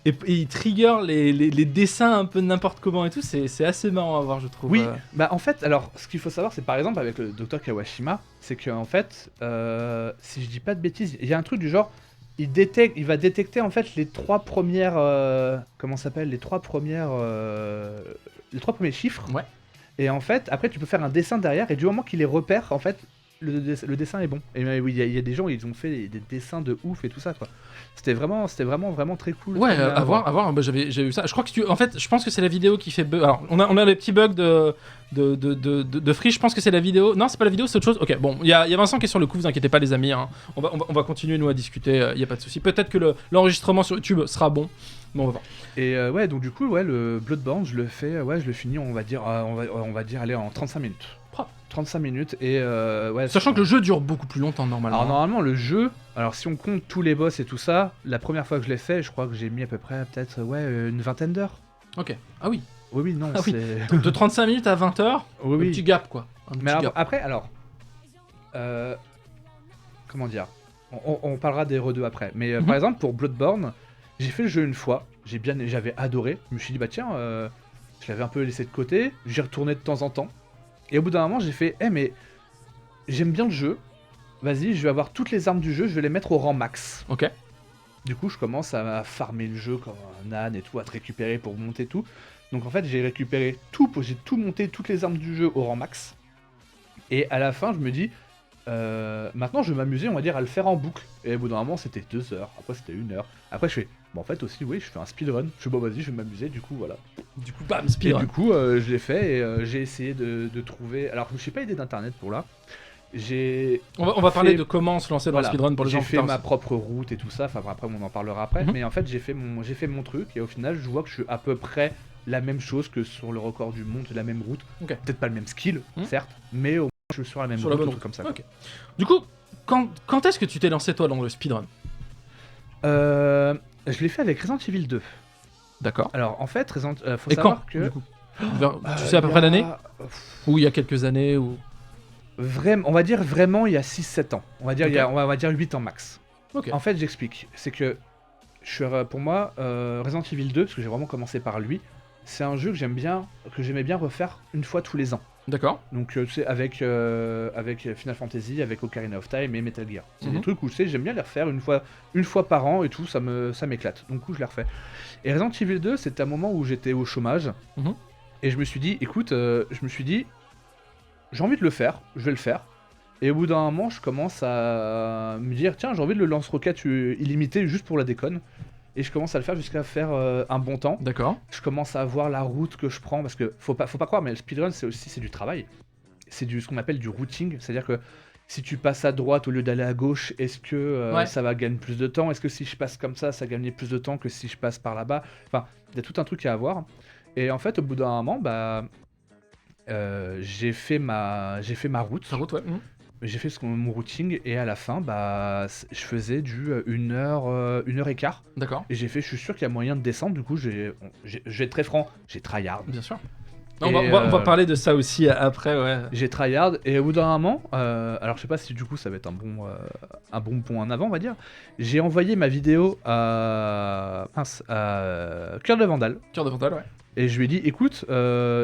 Et il trigger les dessins un peu n'importe comment et tout. C'est assez marrant à voir, je trouve. Oui, bah en fait, alors ce qu'il faut savoir, c'est par exemple avec le Dr Kawashima, c'est qu'en fait, si je dis pas de bêtises, il y a un truc du genre, il va détecter en fait les 3 premières, les 3 premiers chiffres. Ouais. Et en fait, après tu peux faire un dessin derrière, et du moment qu'il les repère, en fait, le dessin est bon. Et oui, il y a des gens, ils ont fait des dessins de ouf et tout ça, quoi. C'était vraiment très cool. Ouais, très bien à voir. Bah, j'ai vu ça. Je crois que en fait, je pense que c'est la vidéo qui fait bug. Alors, on a les petits bugs de Free. Je pense que c'est la vidéo. Non, c'est pas la vidéo, c'est autre chose. Ok, bon, il y a Vincent qui est sur le coup. Vous inquiétez pas, les amis. Hein. On va continuer nous à discuter. Il y a pas de souci. Peut-être que l'enregistrement sur YouTube sera bon. Bon, on va voir. Et ouais, donc du coup, ouais, le Bloodborne, je le finis, on va dire, aller en 35 minutes. Propre. 35 minutes, et ouais. Sachant que le jeu dure beaucoup plus longtemps normalement. Alors normalement, le jeu, alors si on compte tous les boss et tout ça, la première fois que je l'ai fait, je crois que j'ai mis à peu près peut-être une vingtaine d'heures. Ok. Ah oui. Oui, non, Ah oui. c'est. Donc de 35 minutes à 20 heures, Oui, un oui. petit gap quoi. Un Mais petit alors, gap. après, comment dire, on parlera des Re 2 après. Mais Mhm. par exemple, pour Bloodborne, j'ai fait le jeu une fois, j'avais adoré. Je me suis dit, bah tiens, je l'avais un peu laissé de côté, j'y retournais de temps en temps. Et au bout d'un moment, j'ai fait, mais j'aime bien le jeu, vas-y, je vais avoir toutes les armes du jeu, je vais les mettre au rang max. Ok. Du coup, je commence à farmer le jeu comme un âne et tout, à te récupérer pour monter tout. Donc en fait, j'ai récupéré tout, j'ai tout monté, toutes les armes du jeu au rang max. Et à la fin, je me dis, maintenant je vais m'amuser, on va dire, à le faire en boucle. Et au bout d'un moment, c'était 2 heures, après c'était 1 heure. Après, je fais, bon, en fait aussi, oui, je fais un speedrun. Je fais, bon, vas-y, je vais m'amuser, du coup, voilà. Du coup, bam, Et speedrun. du coup, je l'ai fait et j'ai essayé de trouver. Alors, je me suis pas aidé d'internet pour là. J'ai On va parler fait- de comment se lancer dans voilà, le speedrun pour les gens j'ai qui fait t'en- ma propre route et tout ça. Enfin, après, on en parlera après. Mhm. Mais en fait, j'ai fait mon truc et au final, je vois que je suis à peu près la même chose que sur le record du monde, la même route. Ok. Peut-être pas le même skill, Mhm. certes, mais au moins, je suis sur la même Sur la route, bonne un truc comme ça. Ok. Du coup, quand est-ce que tu t'es lancé toi dans le speedrun? Je l'ai fait avec Resident Evil 2. D'accord. Alors, en fait, faut Et savoir quand que. du coup Tu sais à peu il y près a- l'année? Ou il y a quelques années ou... Vraiment, on va dire vraiment il y a 6-7 ans. On va dire, Ok. on va dire 8 ans max. Ok. En fait, j'explique. C'est que, pour moi, Resident Evil 2, parce que j'ai vraiment commencé par lui, c'est un jeu que j'aimais bien refaire une fois tous les ans. D'accord. Donc, tu sais, avec Final Fantasy, avec Ocarina of Time et Metal Gear. C'est Mhm. des trucs où, tu sais, j'aime bien les refaire une fois par an et tout, ça m'éclate. Donc, du coup, je les refais. Et Resident Evil 2, c'était un moment où j'étais au chômage. Mhm. Et je me suis dit, écoute, j'ai envie de le faire, je vais le faire. Et au bout d'un moment, je commence à me dire, tiens, j'ai envie de le lance-roquette illimité juste pour la déconne. Et je commence à le faire jusqu'à faire un bon temps. D'accord. Je commence à voir la route que je prends, parce que faut pas croire, mais le speedrun, c'est du travail. C'est ce qu'on appelle du routing, c'est-à-dire que si tu passes à droite au lieu d'aller à gauche, est-ce que Ouais. ça va gagner plus de temps? Est-ce que si je passe comme ça gagne plus de temps que si je passe par là-bas? Enfin, il y a tout un truc à avoir. Et en fait, au bout d'un moment, j'ai fait ma route. Ça route, ouais. J'ai fait mon routing et à la fin, je faisais du 1 heure et quart. D'accord. Et je suis sûr qu'il y a moyen de descendre. Du coup, je vais être très franc, j'ai tryhard. Bien sûr. Non, Et, on va parler de ça aussi après, ouais. J'ai tryhard et au bout d'un moment, alors je sais pas si du coup ça va être un bon point en avant, on va dire. J'ai envoyé ma vidéo à Cœur de Vandal. Cœur de Vandal, ouais. Et je lui ai dit, écoute,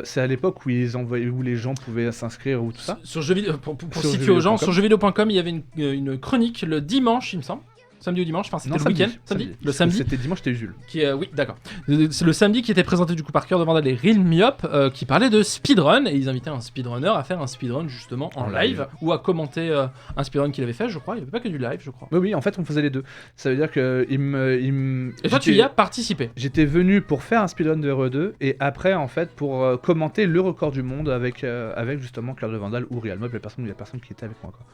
c'est à l'époque où où les gens pouvaient s'inscrire ou tout ça. Sur jeuxvideo, pour Sur situer aux gens, jeuxvideo.com. sur jeuxvideo.com, il y avait une chronique le dimanche, il me semble. Samedi ou dimanche, enfin c'était Non, le week-end. Samedi. Le samedi. C'était dimanche, c'était Usul. Oui, d'accord. C'est le samedi qui était présenté du coup par Cœur de Vandal et Real Myop qui parlait de speedrun et ils invitaient un speedrunner à faire un speedrun justement en En live live. ou à commenter un speedrun qu'il avait fait, je crois. Il n'y avait pas que du live, je crois. Oui, en fait, on faisait les deux. Ça veut dire que Et toi, tu y as participé. J'étais venu pour faire un speedrun de RE2 et après, en fait, pour commenter le record du monde avec justement Cœur de Vandal ou Real Mob, il y a personne qui était avec moi, quoi.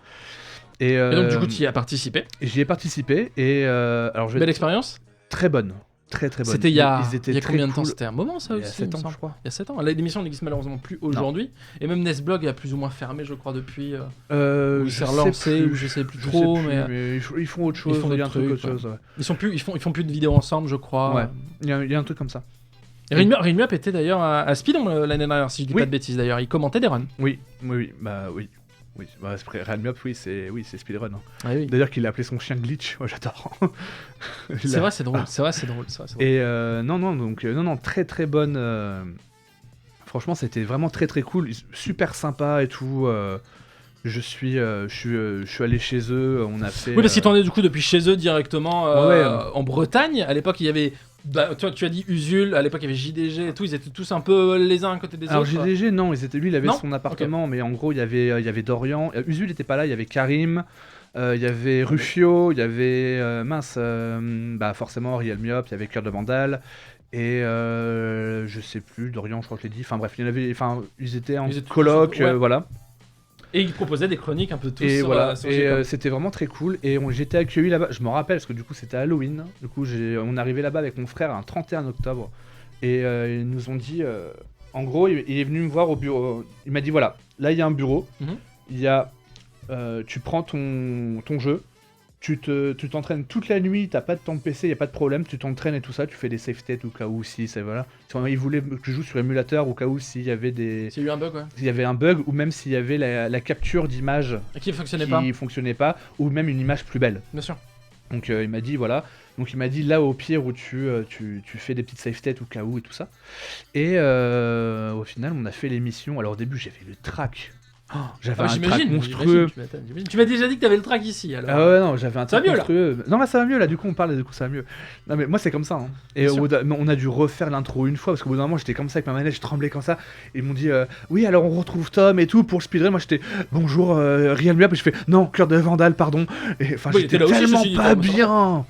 Et Et donc, du coup, tu y as participé. j'y ai participé et alors je vais Belle expérience. très bonne. Très bonne. C'était il y a Ils étaient il y a très combien de temps? cool. C'était un moment, ça Il y a aussi. 7 il me ans, semble. je crois. Il y a 7 ans. L'émission n'existe malheureusement plus aujourd'hui. Et même Nesblog a plus ou moins fermé, je crois, depuis. Ou il Je s'est sais relancé, plus. ou je sais plus Je trop. sais plus, mais ils font autre chose. font Il y a un d'autres truc autre trucs, chose. Ouais. ils font plus de vidéos ensemble, je crois. Ouais. Il y a un truc comme ça. Et Rinmup était d'ailleurs à Speedon l'année dernière, si je dis Oui. pas de bêtises d'ailleurs. Il commentait des runs. Oui. Oui. Real Mob, c'est speedrun. Hein. Ah oui. D'ailleurs, qu'il a appelé son chien Glitch. Moi, j'adore. C'est vrai, c'est drôle. C'est drôle. Et non, très très bonne. Franchement, c'était vraiment très très cool, super sympa et tout. Je suis allé chez eux, on a fait. Oui, parce qu'ils t'en est du coup depuis chez eux directement Ouais. en Bretagne. À l'époque, il y avait. Toi, tu as dit Usul, à l'époque il y avait JDG et tout, ils étaient tous un peu les uns à côté des Alors autres. JDG, non, lui, il avait Non son appartement, mais en gros, il y avait Dorian. Usul n'était pas là, il y avait Karim, il y avait Rufio, il y avait forcément Real Myop, il y avait Cœur de Vandal. Et je sais plus, Dorian, je crois que je l'ai dit. Enfin bref, ils étaient en Ils étaient tous coloc, ensemble, ouais. voilà. Et ils proposaient des chroniques un peu tous Et sur, voilà, sur et G-Pop. c'était vraiment très cool. Et j'étais accueilli là-bas, je m'en rappelle parce que du coup c'était Halloween. Du coup, on est arrivé là-bas avec mon frère un 31 octobre. Et ils nous ont dit, en gros, il est venu me voir au bureau. Il m'a dit voilà, là il y a un bureau. Mhm. Il y a, tu prends ton jeu, tu t'entraînes toute la nuit, t'as pas de temps de PC, y a pas de problème, tu t'entraînes et tout ça, tu fais des save states au cas où si, c'est voilà. Ils voulaient que je joue sur émulateur au cas où s'il y avait S'il y a eu un bug, ouais. s'il y avait un bug ou même s'il y avait la capture d'image Et qui fonctionnait qui fonctionnait pas ou même une image plus belle. Bien sûr. Donc il m'a dit voilà, donc il m'a dit là au pire où tu fais des petites save states au cas où et tout ça. Et au final on a fait l'émission. Alors au début j'avais le track. J'avais un track monstrueux. J'imagine. Tu m'as déjà dit que t'avais le track ici, alors. Ah ouais non, j'avais un Ça va track mieux, là. monstrueux. Non là ça va mieux là, du coup on parle et du coup ça va mieux. Non mais moi c'est comme ça. Hein. Et Bien sûr. on a dû refaire l'intro une fois parce qu'au bout d'un moment j'étais comme ça avec ma manette, je tremblais comme ça. Et ils m'ont dit oui alors on retrouve Tom et tout pour le speedrun. Moi j'étais bonjour Real Muap et je fais non Cœur de Vandal pardon. Et enfin Oui, j'étais t'es là aussi, tellement ceci dit, pas Tom, ça va. bien.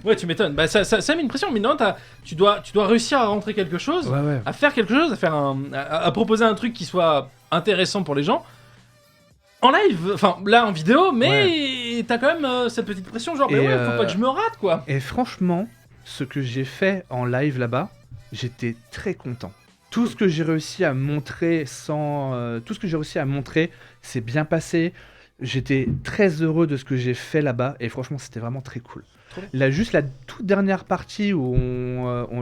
Ouais, tu m'étonnes. Bah, ça met une pression, mais non, tu dois réussir à rentrer quelque chose, Ouais. à faire quelque chose, à proposer un truc qui soit intéressant pour les gens. En live, enfin là en vidéo, mais t'as quand même cette petite pression, genre, Et, mais ouais, faut pas que je me rate, quoi. Et franchement, ce que j'ai fait en live là-bas, j'étais très content. Tout ce que j'ai réussi à montrer c'est bien passé. J'étais très heureux de ce que j'ai fait là-bas et franchement, c'était vraiment très cool. Trop bien. Là, juste la toute dernière partie où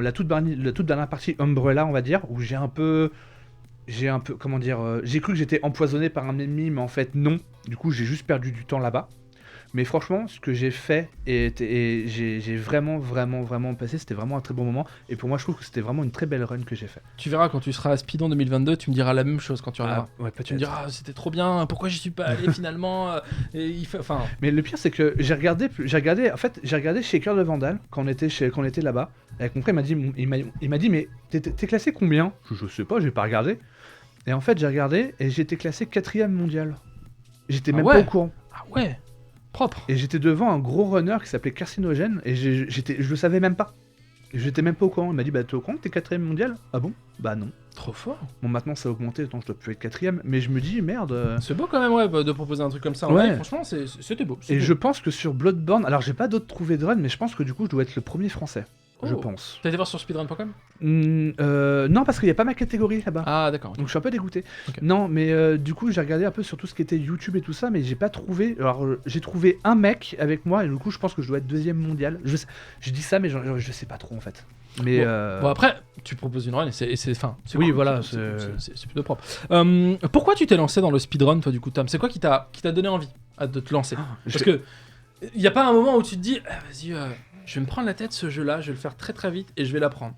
la toute dernière partie Umbrella, on va dire, où j'ai un peu, comment dire, j'ai cru que j'étais empoisonné par un ennemi, mais en fait non. Du coup, j'ai juste perdu du temps là-bas. Mais franchement, ce que j'ai fait et j'ai vraiment passé, c'était vraiment un très bon moment. Et pour moi, je trouve que c'était vraiment une très belle run que j'ai fait. Tu verras quand tu seras à Speedon 2022, tu me diras la même chose quand tu reviendras. ouais, Tu me diras, ah, c'était trop bien, pourquoi j'y suis pas allé finalement Enfin, Mais le pire, c'est que j'ai regardé chez Cœur de Vandal quand on était là-bas. Avec mon frère, il m'a dit, mais t'es classé combien ? Je sais pas, j'ai pas regardé. Et en fait, j'ai regardé et j'étais classé 4ème mondial. J'étais même ouais. pas au courant. ah ouais, propre. Et j'étais devant un gros runner qui s'appelait Carcinogène et je le savais même pas. Et j'étais même pas au courant. Il m'a dit, bah t'es au courant que t'es 4ème mondial ? Ah bon ? Bah non. Trop fort. Bon, maintenant ça a augmenté, donc je dois plus être 4ème. Mais je me dis, merde. C'est beau quand même, ouais, de proposer un truc comme ça en Ouais. live. Franchement, c'était beau. Et je pense que sur Bloodborne, alors j'ai pas d'autres trouvées de run, mais je pense que du coup je dois être le premier français. Je Oh. pense. T'as été voir sur speedrun.com ? Non, parce qu'il n'y a pas ma catégorie là-bas. Ah d'accord. Donc je suis un peu dégoûté. Ok. Non, mais du coup j'ai regardé un peu sur tout ce qui était YouTube et tout ça, mais j'ai pas trouvé. Alors j'ai trouvé un mec avec moi et du coup je pense que je dois être 2ème mondial. Je dis ça, mais je sais pas trop en fait. Mais Bon après, tu proposes une run et c'est fin. Oui, cool, voilà, c'est plutôt propre. Pourquoi tu t'es lancé dans le speedrun toi du coup Tom ? C'est quoi qui t'a donné envie de te lancer ? Parce que y a pas un moment où tu te dis vas-y, je vais me prendre la tête ce jeu-là, je vais le faire très très vite et je vais l'apprendre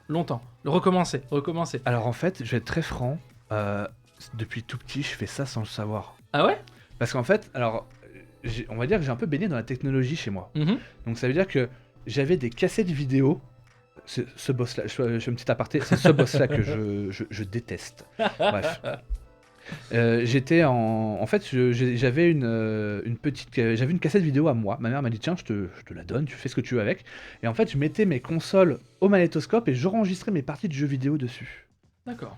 longtemps, recommencer. Alors en fait, je vais être très franc. Depuis tout petit, je fais ça sans le savoir. Ah ouais ? Parce qu'en fait, alors on va dire que j'ai un peu baigné dans la technologie chez moi. Mhm. Donc ça veut dire que j'avais des cassettes vidéo. Ce boss-là, je fais un petit aparté, c'est ce boss-là que je déteste. Bref. En fait, j'avais une cassette vidéo à moi. Ma mère m'a dit tiens, je te la donne, tu fais ce que tu veux avec. Et en fait, je mettais mes consoles au magnétoscope et j'enregistrais mes parties de jeux vidéo dessus. D'accord.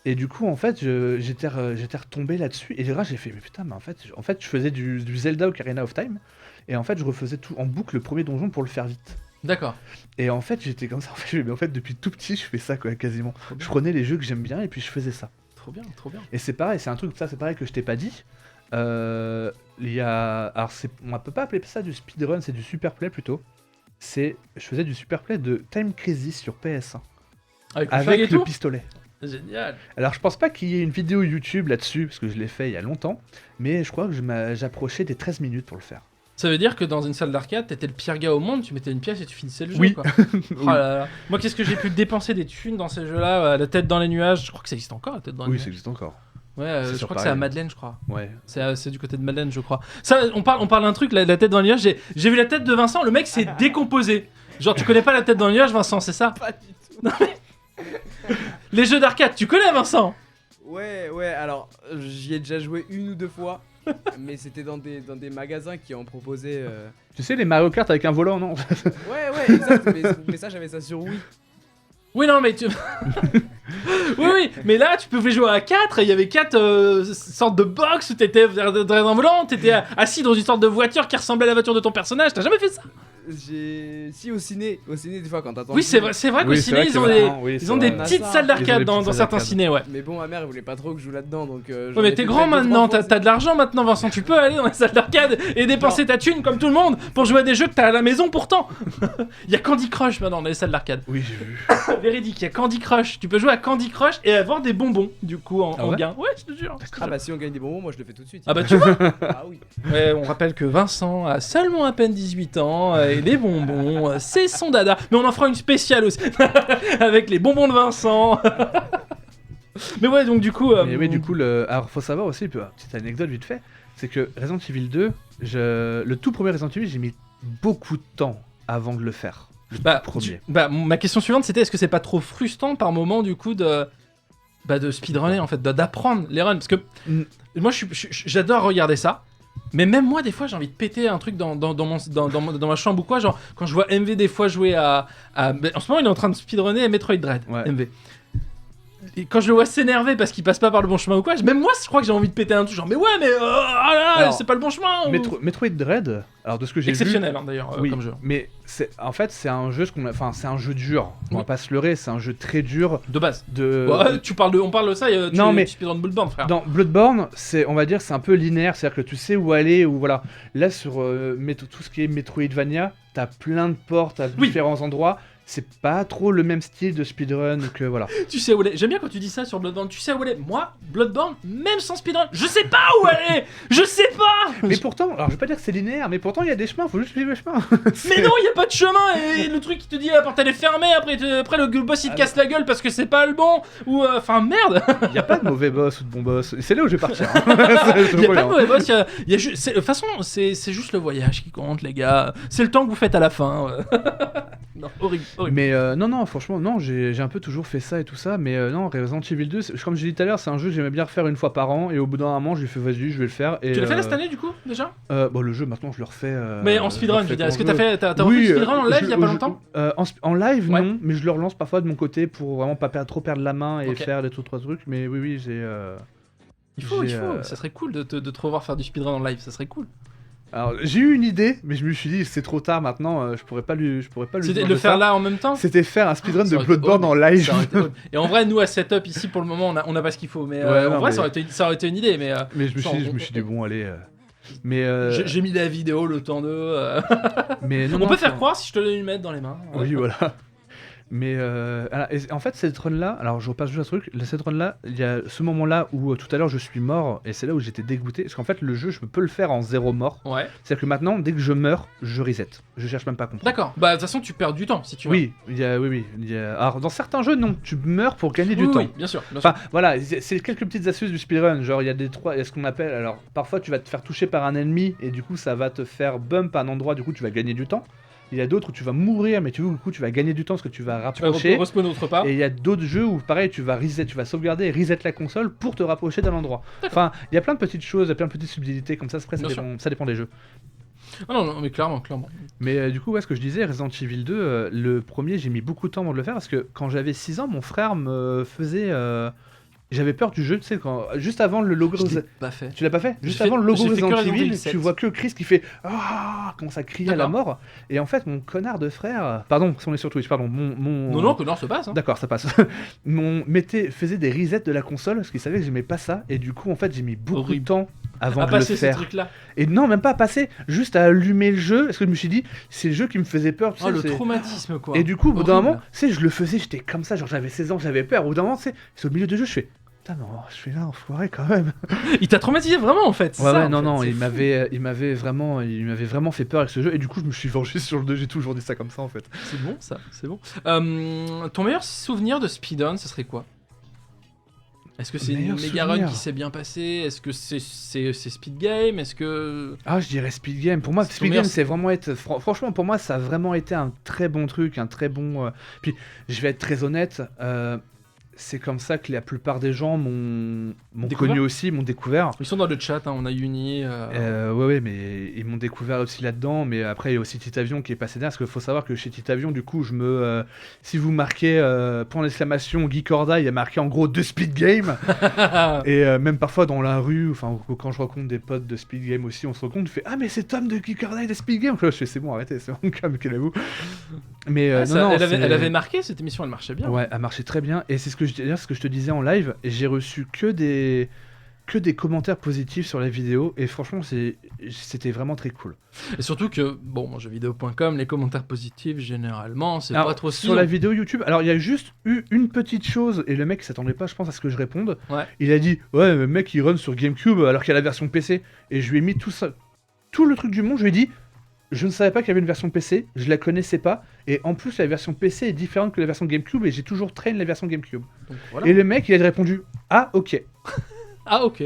Et du coup, en fait, j'étais retombé là-dessus. Et là, j'ai fait mais putain, mais en fait, je faisais du Zelda Ocarina of Time. Et en fait, je refaisais tout en boucle le premier donjon pour le faire vite. D'accord. Et en fait, j'étais comme ça. Mais en fait, depuis tout petit, je fais ça, quoi, quasiment. Je prenais les jeux que j'aime bien et puis je faisais ça. Trop bien. Et c'est pareil, c'est un truc, ça, c'est pareil que je t'ai pas dit. Il y a. Alors, on peut pas appeler ça du speedrun, c'est du superplay plutôt. Je faisais du superplay de Time Crisis sur PS1. Avec Avec et le tout pistolet. Génial. Alors, je pense pas qu'il y ait une vidéo YouTube là-dessus, parce que je l'ai fait il y a longtemps. Mais je crois que j'approchais des 13 minutes pour le faire. Ça veut dire que dans une salle d'arcade, t'étais le pire gars au monde, tu mettais une pièce et tu finissais le jeu, Oui. quoi. Oh là là. Moi, qu'est-ce que j'ai pu dépenser des thunes dans ces jeux-là, la tête dans les nuages. Je crois que ça existe encore, la tête dans les Oui, nuages. ça existe encore. Ouais, C'est je sur crois que c'est à Paris. Madeleine, je crois. Ouais. C'est du côté de Madeleine, je crois. Ça, on parle d'un truc, la tête dans les nuages. J'ai vu la tête de Vincent, le mec s'est décomposé. Genre, tu connais pas la tête dans les nuages, Vincent, c'est ça? Pas du tout. Les jeux d'arcade, tu connais, Vincent? Ouais, alors j'y ai déjà joué une ou deux fois, mais c'était dans des magasins qui en proposaient. Tu sais, les Mario Kart avec un volant, non? Ouais, exact, mais ça j'avais ça sur Wii. Oui, non, mais tu. oui, mais là, tu pouvais jouer à 4, et il y avait 4 sortes de box où t'étais derrière un volant, t'étais assis dans une sorte de voiture qui ressemblait à la voiture de ton personnage. T'as jamais fait ça? Si au ciné des fois quand t'attends. Oui, c'est vrai qu'au ciné, ils ont des vrai. petites salles Ils ont des d'arcade dans petites certains salles ciné, ouais. Mais bon, ma mère elle voulait pas trop que je joue là-dedans donc. Ouais, mais t'es grand maintenant, t'as de l'argent maintenant, Vincent. Tu peux aller dans les salles d'arcade et dépenser ta thune comme tout le monde pour jouer à des jeux que t'as à la maison pourtant. Il y a Candy Crush maintenant dans les salles d'arcade. Oui, j'ai vu. Véridique, il y a Candy Crush. Tu peux jouer à Candy Crush et avoir des bonbons du coup en ouais gain. Ouais, je te jure. Ah bah si on gagne des bonbons, moi je le fais tout de suite. Ah bah tu vois. Ah oui. Ouais, on rappelle que Vincent a seulement à peine 18 ans et les bonbons, c'est son dada. Mais on en fera une spéciale aussi avec les bonbons de Vincent. Mais ouais, donc du coup. Mais oui, du coup, alors faut savoir aussi, petite anecdote vite fait, c'est que Resident Evil 2, le tout premier Resident Evil, j'ai mis beaucoup de temps avant de le faire. Le tout premier. Ma question suivante, c'était est-ce que c'est pas trop frustrant par moment du coup de speedrunner en fait, d'apprendre les runs, parce que moi j'adore regarder ça. Mais même moi, des fois, j'ai envie de péter un truc dans ma chambre ou quoi. Genre, quand je vois MV des fois jouer à... En ce moment, il est en train de speedrunner Metroid Dread, Ouais. MV. Et quand je le vois s'énerver parce qu'il passe pas par le bon chemin ou quoi, même moi, je crois que j'ai envie de péter un truc. Genre, mais ouais, mais Alors, c'est pas le bon chemin. Metroid Dread, alors de ce que j'ai vu... Exceptionnel, hein, d'ailleurs, oui, comme jeu. mais en fait, c'est un jeu, c'est un jeu dur. On va pas se leurrer, c'est un jeu très dur. De base. De... Ouais, on parle de ça, tu speedrun Bloodborne, frère. Dans Bloodborne, on va dire, c'est un peu linéaire, c'est-à-dire que tu sais où aller, ou voilà. Là, sur tout ce qui est Metroidvania, t'as plein de portes à différents endroits. C'est pas trop le même style de speedrun que voilà. Tu sais où aller. J'aime bien quand tu dis ça sur Bloodborne. Tu sais où aller. Moi, Bloodborne, même sans speedrun, je sais pas où aller. Je sais pas. Mais pourtant, alors je vais pas dire que c'est linéaire, mais pourtant il y a des chemins, faut juste suivre les chemins. Mais non, il y a pas de chemin. Et le truc qui te dit la porte elle est fermée. Après le boss il te casse la gueule parce que c'est pas le bon. Ou enfin merde. Il y a pas de mauvais boss ou de bon boss. C'est là où je vais partir. Il y a pas de mauvais boss. De toute façon, c'est juste le voyage qui compte, les gars. C'est le temps que vous faites à la fin. Non, horrible. Mais non, franchement, non, j'ai un peu toujours fait ça et tout ça, mais non, Resident Evil 2, comme j'ai dit tout à l'heure, c'est un jeu que j'aimais bien refaire une fois par an, et au bout d'un moment, je lui fais vas-y, je vais le faire. Et, tu l'as fait là cette année du coup, déjà bon, le jeu, maintenant, je le refais. Mais en speedrun, je veux dire, est-ce que t'as refait le speedrun en live il y a pas longtemps En live, Ouais. non, mais je le relance parfois de mon côté pour vraiment pas trop perdre la main et Ok. faire des trois trucs, mais oui, j'ai. Il faut. j'ai, Ça serait cool de te revoir faire du speedrun en live, ça serait cool. Alors, j'ai eu une idée, mais je me suis dit, c'est trop tard maintenant, je pourrais pas lui C'était dire le de faire ça. là en même temps. C'était faire un speedrun Ça de aurait été Bloodborne en horrible. live. Ça aurait été horrible. Et en vrai, nous à setup ici pour le moment, on a pas ce qu'il faut. Mais Ouais, en non, vrai, mais- ça aurait été une idée. Mais Mais je ça, me suis dit, bon, allez. Mais j'ai mis la vidéo le temps de. mais non, On non, peut faire ça- croire si je te donne une mettre dans les mains. Oui, voilà. Mais et en fait, cette run-là, alors je repasse juste un truc, cette run-là, il y a ce moment-là où tout à l'heure je suis mort, et c'est là où j'étais dégoûté, parce qu'en fait, le jeu, je peux le faire en 0 mort. Ouais. C'est-à-dire que maintenant, dès que je meurs, je reset. Je cherche même pas à comprendre. D'accord. Bah de toute façon, tu perds du temps si tu veux. Oui, alors dans certains jeux, non, tu meurs pour gagner du temps. Oui, bien sûr. Bien sûr. Enfin, voilà, c'est quelques petites astuces du speedrun. Genre, il y a il y a ce qu'on appelle. Alors, parfois, tu vas te faire toucher par un ennemi et du coup, ça va te faire bump à un endroit. Du coup, tu vas gagner du temps. Il y a d'autres où tu vas mourir, mais du coup, tu vas gagner du temps parce que tu vas Tu vas rapprocher. respawn autre part. Et il y a d'autres jeux où, pareil, tu vas sauvegarder et reset la console pour te rapprocher d'un endroit. Enfin, il y a plein de petites choses, il y a plein de petites subtilités comme ça. Après, Bien ça dépend des jeux. Ah non, mais clairement. Mais du coup, ce que je disais, Resident Evil 2, le premier, j'ai mis beaucoup de temps avant de le faire parce que quand j'avais 6 ans, mon frère me faisait. J'avais peur du jeu, tu sais, juste avant le logo. Je l'ai pas fait. Tu l'as pas fait? Juste J'ai avant fait- le logo j'ai fait que Resident Resident Evil, Evil 7. tu vois que Chris qui fait ah, commence à crier à la D'accord. mort. Et en fait, mon connard de frère, pardon, si on est sur Twitch, pardon, mon. Non, Connor se passe. Hein. D'accord, ça passe. faisait des resets de la console parce qu'il savait que j'aimais pas ça. Et du coup, en fait, j'ai mis beaucoup Horrible. de temps avant À de le passer ces faire. trucs-là. Et non, même pas à passer, juste à allumer le jeu. Parce que je me suis dit, c'est le jeu qui me faisait peur. Tu Oh, sais, le c'est- traumatisme quoi. Et du coup, au bout d'un Horrible. moment, tu sais, je le faisais, j'étais comme ça, genre j'avais 16 ans, j'avais peur. Au bout d'un moment, tu sais, c'est au milieu du jeu, je fais putain, non, je fais là, enfoiré quand même. Il t'a traumatisé vraiment en fait. c'est Ouais, ça, ouais, en non, fait, non, c'est il fou. m'avait vraiment fait peur avec ce jeu. Et du coup, je me suis vengé sur le 2, j'ai toujours dit ça comme ça en fait. C'est bon ça, c'est bon. Ton meilleur souvenir de speedrun, ce serait quoi? Est-ce que c'est une Meilleur méga run souvenir. qui s'est bien passée? Est-ce que c'est speed game? Est-ce que Ah, je dirais Speed Game. Pour moi, C'est ton Speed meilleur- Game, c'est vraiment être. Franchement, pour moi, ça a vraiment été un très bon truc, un très bon. Puis, je vais être très honnête. c'est comme ça que la plupart des gens m'ont Découvert connu aussi, m'ont découvert. Ils sont dans le chat, hein, on a Uni. Ouais, mais ils m'ont découvert aussi là-dedans. Mais après, il y a aussi Titavion qui est passé derrière. Parce qu'il faut savoir que chez Titavion, du coup, si vous marquez point d'exclamation Geekorda, il y a marqué en gros 2 Speed Game. Et même parfois dans la rue, enfin, quand je rencontre des potes de Speed Game aussi, on se rend compte, je fais ah, mais c'est Tom de Geekorda et de Speed Game. Je fais c'est bon, arrêtez, c'est bon, calmez-vous. Mais non, elle avait marqué cette émission, elle marchait bien. Ouais, elle marchait très bien. Et c'est ce que je te disais en live. Et j'ai reçu que des commentaires positifs sur la vidéo. Et franchement, c'était vraiment très cool. Et surtout que, bon, jeuxvideo.com, les commentaires positifs, généralement, c'est Alors, pas trop sur la vidéo YouTube, alors il y a juste eu une petite chose. Et le mec s'attendait pas, je pense, à ce que je réponde. Ouais. Il a dit ouais, le mec il run sur GameCube alors qu'il y a la version PC. Et je lui ai mis tout le truc du monde. Je lui ai dit je ne savais pas qu'il y avait une version PC, je la connaissais pas, et en plus la version PC est différente que la version GameCube, et j'ai toujours traîné la version GameCube. Donc, voilà. Et le mec il a répondu ah ok. Ah, ok.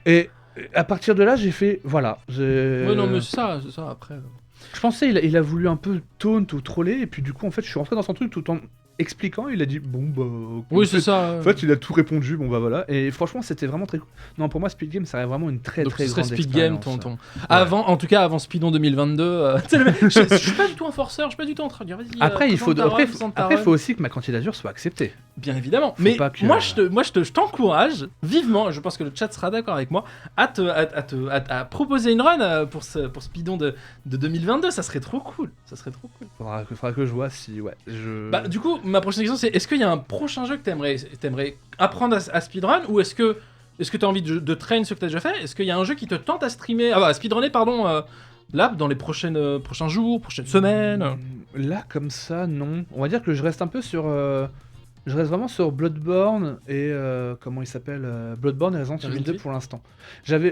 Et à partir de là j'ai fait voilà. Ouais, non, mais c'est ça, après. Je pensais il a voulu un peu taunt ou troller, et puis du coup en fait je suis rentré dans son truc tout en expliquant, il a dit bon bah ok. Oui, c'est ça. En fait il a tout répondu, bon bah voilà, et franchement c'était vraiment très cool. Non, pour moi Speed Game ça reste vraiment une très Donc, très ce serait grande Speed Game, expérience. tonton. Avant, en tout cas, avant Speedon 2022. Tu sais, le mec, je suis pas du tout un forceur, je suis pas du tout en train de dire vas-y. Après il faut présente ta run. faut aussi que ma candidature soit acceptée. Bien évidemment. Faut Mais pas que- moi, je t'encourage vivement, je pense que le chat sera d'accord avec moi, à proposer une run pour Speedon de 2022. Ça serait trop cool. Ça serait trop cool. Faudra que je vois si ouais. Bah, du coup, ma prochaine question, c'est est-ce qu'il y a un prochain jeu que t'aimerais apprendre à speedrun, ou est-ce que t'as envie de train ce que t'as déjà fait? Est-ce qu'il y a un jeu qui te tente à streamer, à speedrunner, pardon, là, dans les prochains jours, prochaines semaines? Là, comme ça, non. On va dire que je reste un peu sur. Je reste vraiment sur Bloodborne et. Comment il s'appelle Bloodborne et Resident Evil 2 pour l'instant.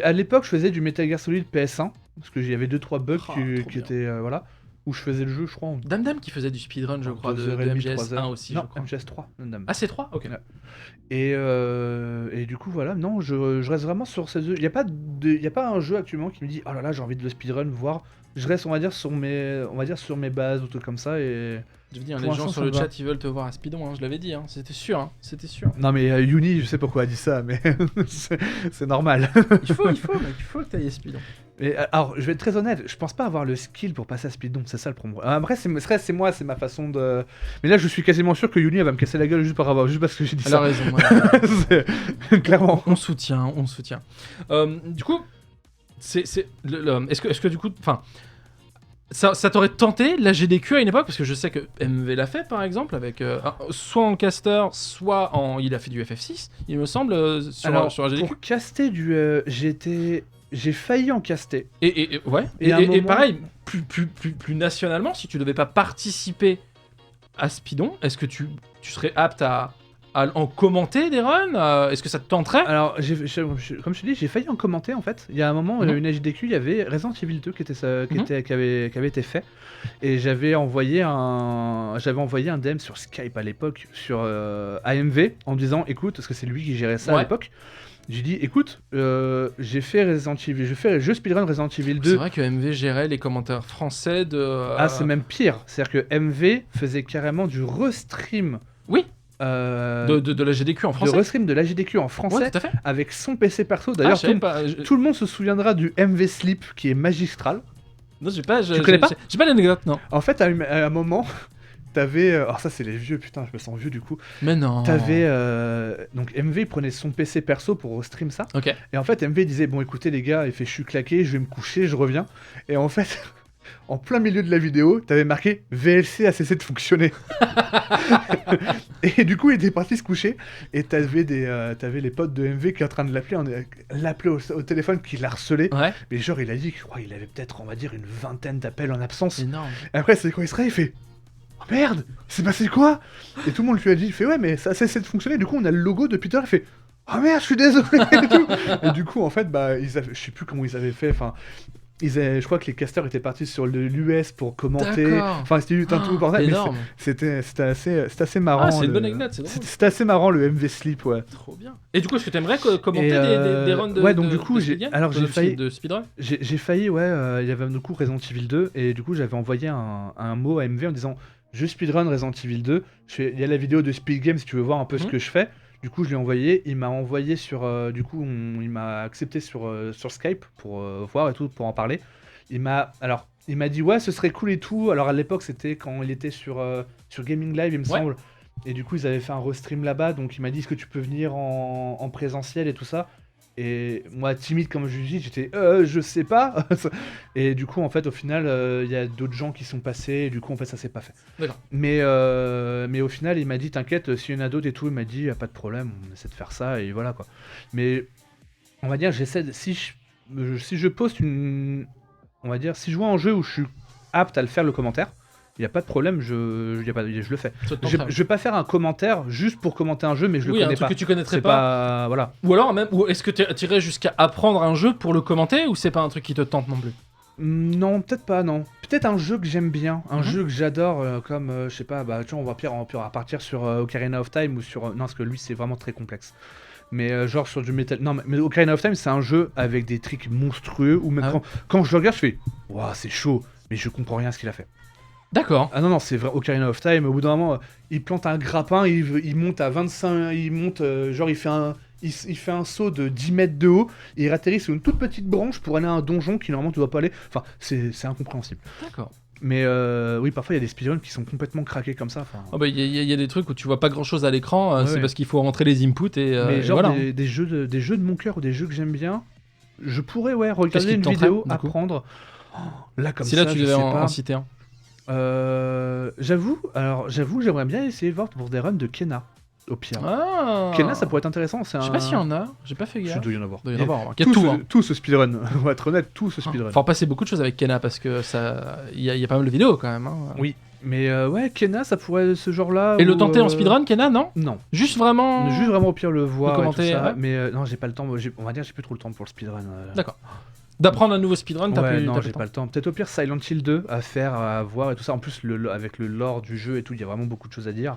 À l'époque, je faisais du Metal Gear Solid PS1, parce qu'il y avait 2-3 bugs Oh, qui trop bien. étaient. Voilà. Où je faisais le jeu, je crois, en Dame qui faisait du speedrun, je crois, de 2h30, MGS 3 heures. 1 aussi, Non, je crois. MGS 3, Dame. Ah, c'est 3? Ok. Ouais. Et du coup, voilà, non, je reste vraiment sur ces jeux. Il n'y a pas un jeu actuellement qui me dit oh là là, j'ai envie de le speedrun, voir. Je reste, on va dire, sur mes bases ou trucs comme ça. Et Je veux dire, Pour les gens l'instant, sur ça le me va. chat, ils veulent te voir à speedon, hein, je l'avais dit, hein, c'était sûr, hein, c'était sûr. non, mais Yuni, je sais pourquoi elle dit ça, mais c'est normal. Il faut, mec, il faut que t'ailles à speedon. Mais alors, je vais être très honnête, je pense pas avoir le skill pour passer à speedon, c'est ça le problème. Après, c'est moi, c'est ma façon de. Mais là, je suis quasiment sûr que Yuni, elle va me casser la gueule juste parce que j'ai dit Elle a ça. raison, ouais. Clairement. On soutient. Du coup, est-ce que du coup, enfin, ça t'aurait tenté la GDQ à une époque, parce que je sais que MV l'a fait par exemple avec soit en caster, soit il a fait du FF6, il me semble, Alors, sur la GDQ. pour caster j'ai failli en caster. Et ouais. Et à un Et moment- pareil, plus nationalement, si tu devais pas participer à Speedon, est-ce que tu serais apte à en commenter des runs? Est-ce que ça te tenterait? Alors, comme je te dis, j'ai failli en commenter en fait. Il y a un moment, Mhm. une HDQ, il y avait Resident Evil 2 qui Mhm. avait été fait. Et j'avais envoyé un DM sur Skype à l'époque, sur AMV, en disant écoute, parce que c'est lui qui gérait ça Ouais. à l'époque. J'ai dit écoute, j'ai fait Resident Evil, je speedrun Resident Evil C'est 2. vrai que MV gérait les commentaires français de. Ah, c'est même pire. C'est-à-dire que MV faisait carrément du restream. Oui. De De la GDQ en français. restream de la GDQ en français Ouais, tout à fait. avec son PC perso. Ah, D'ailleurs, je savais pas. tout le monde se souviendra du MV Sleep qui est magistral. Non, j'ai pas. Tu connais pas J'ai pas l'anecdote, non. En fait, à un moment, t'avais. Alors, ça, c'est les vieux, putain, je me sens vieux du coup. Mais non. T'avais. Donc, MV il prenait son PC perso pour stream ça. Ok. Et en fait, MV disait bon, écoutez, les gars, il fait je suis claqué, je vais me coucher, je reviens. Et en fait. En plein milieu de la vidéo, t'avais marqué VLC a cessé de fonctionner. Et du coup, il était parti se coucher. Et t'avais les potes de MV qui est en train de l'appeler au téléphone, qui l'a harcelé. Ouais. Mais genre, il a dit qu'il avait peut-être, on va dire, une vingtaine d'appels en absence. Énorme. Et après, c'est quand il se réveille, il fait oh merde, c'est passé quoi? Et tout le monde lui a dit, il fait ouais, mais ça a cessé de fonctionner. Du coup, on a le logo depuis tout à l'heure. Il fait oh merde, je suis désolé. Et tout. Et du coup, en fait, je sais plus comment ils avaient fait. Enfin. Je crois que les casters étaient partis sur l'US pour commenter. D'accord. Enfin, c'était un tout bordel. Mais Énorme. c'était assez marrant. Ah, c'est une bonne anecdote, c'est drôle. C'était assez marrant le MV Sleep, ouais. Trop bien. Et du coup, est-ce que t'aimerais commenter Et, des runs de ouais, donc de- du coup, de j'ai speedrun failli- de speedrun. J'ai failli, ouais, il y avait du coup Resident Evil 2, et du coup j'avais envoyé un mot à MV en disant je speedrun Resident Evil 2. Il y a la vidéo de Speed Game si tu veux voir un peu ce que je fais. Du coup, je lui ai envoyé. Il m'a envoyé sur. Il m'a accepté sur Skype pour voir et tout, pour en parler. Il m'a dit ouais, ce serait cool et tout. Alors à l'époque, c'était quand il était sur Gaming Live, il me semble. Et du coup, ils avaient fait un restream là-bas. Donc il m'a dit est-ce que tu peux venir en présentiel et tout ça. Et moi, timide comme je dis, j'étais je sais pas. Et du coup, en fait, au final, il y a d'autres gens qui sont passés. Et du coup, en fait, ça s'est pas fait. D'accord. Mais au final, il m'a dit t'inquiète, s'il y en a d'autres et tout, il m'a dit y a pas de problème, on essaie de faire ça et voilà quoi. Mais on va dire, j'essaie de, si je poste une, on va dire, si je vois un jeu où je suis apte à le faire le commentaire, il y a pas de problème, je le fais. Je vais pas faire un commentaire juste pour commenter un jeu, mais je le connais un truc pas. que tu connaîtrais C'est pas voilà. Ou alors même, ou est-ce que tu irais jusqu'à apprendre un jeu pour le commenter ou c'est pas un truc qui te tente non plus? Non, peut-être pas, non. Peut-être un jeu que j'aime bien, un jeu que j'adore, comme, je sais pas, bah, tu vois, on va partir sur Ocarina of Time ou sur... non, parce que lui, c'est vraiment très complexe. Mais genre sur du Metal... Non, mais Ocarina of Time, c'est un jeu avec des tricks monstrueux, où même quand je le regarde, je fais « Waouh, c'est chaud !» Mais je comprends rien à ce qu'il a fait. D'accord. Ah non, c'est vrai, Ocarina of Time, au bout d'un moment, il plante un grappin, il monte à 25... Il monte, genre, il fait un saut de 10 mètres de haut, et il atterrit sur une toute petite branche pour aller à un donjon qui normalement tu dois pas aller. Enfin, c'est incompréhensible. D'accord. Mais oui, parfois il y a des speedruns qui sont complètement craqués comme ça. Oh bah, y a des trucs où tu vois pas grand chose à l'écran, Ouais, c'est parce qu'il faut rentrer les inputs et. Mais genre voilà. des jeux de mon cœur ou des jeux que j'aime bien, je pourrais regarder Qu'est-ce qui une t'entraîne, vidéo, du coup apprendre. Là comme Si ça, là tu je devais sais en pas. citer un. J'avoue, j'aimerais bien essayer de voir pour des runs de Kena, au pire. Ah. Kena, ça pourrait être intéressant. Je sais pas s'il y en a, j'ai pas fait Je gaffe. dois y en avoir. Il doit y en avoir. Il y a tout. Hein. Tout ce speedrun, on va être honnête, tout ce speedrun. Faut repasser beaucoup de choses avec Kena parce que ça, il y a pas mal de vidéos quand même. Hein. Oui, mais ouais, Kena, ça pourrait ce genre-là. Et le tenter en speedrun, Kena, non? Non. Juste vraiment. Juste vraiment au pire le voir le commenter, et tout ça, ouais. mais non, j'ai pas le temps. On va dire, j'ai plus trop le temps pour le speedrun. D'accord. D'apprendre un nouveau speedrun, t'as Ouais, plus. non, t'as j'ai plus pas le temps. Peut-être au pire Silent Hill 2 à faire, à voir et tout ça. En plus, avec le lore du jeu et tout, il y a vraiment beaucoup de choses à dire.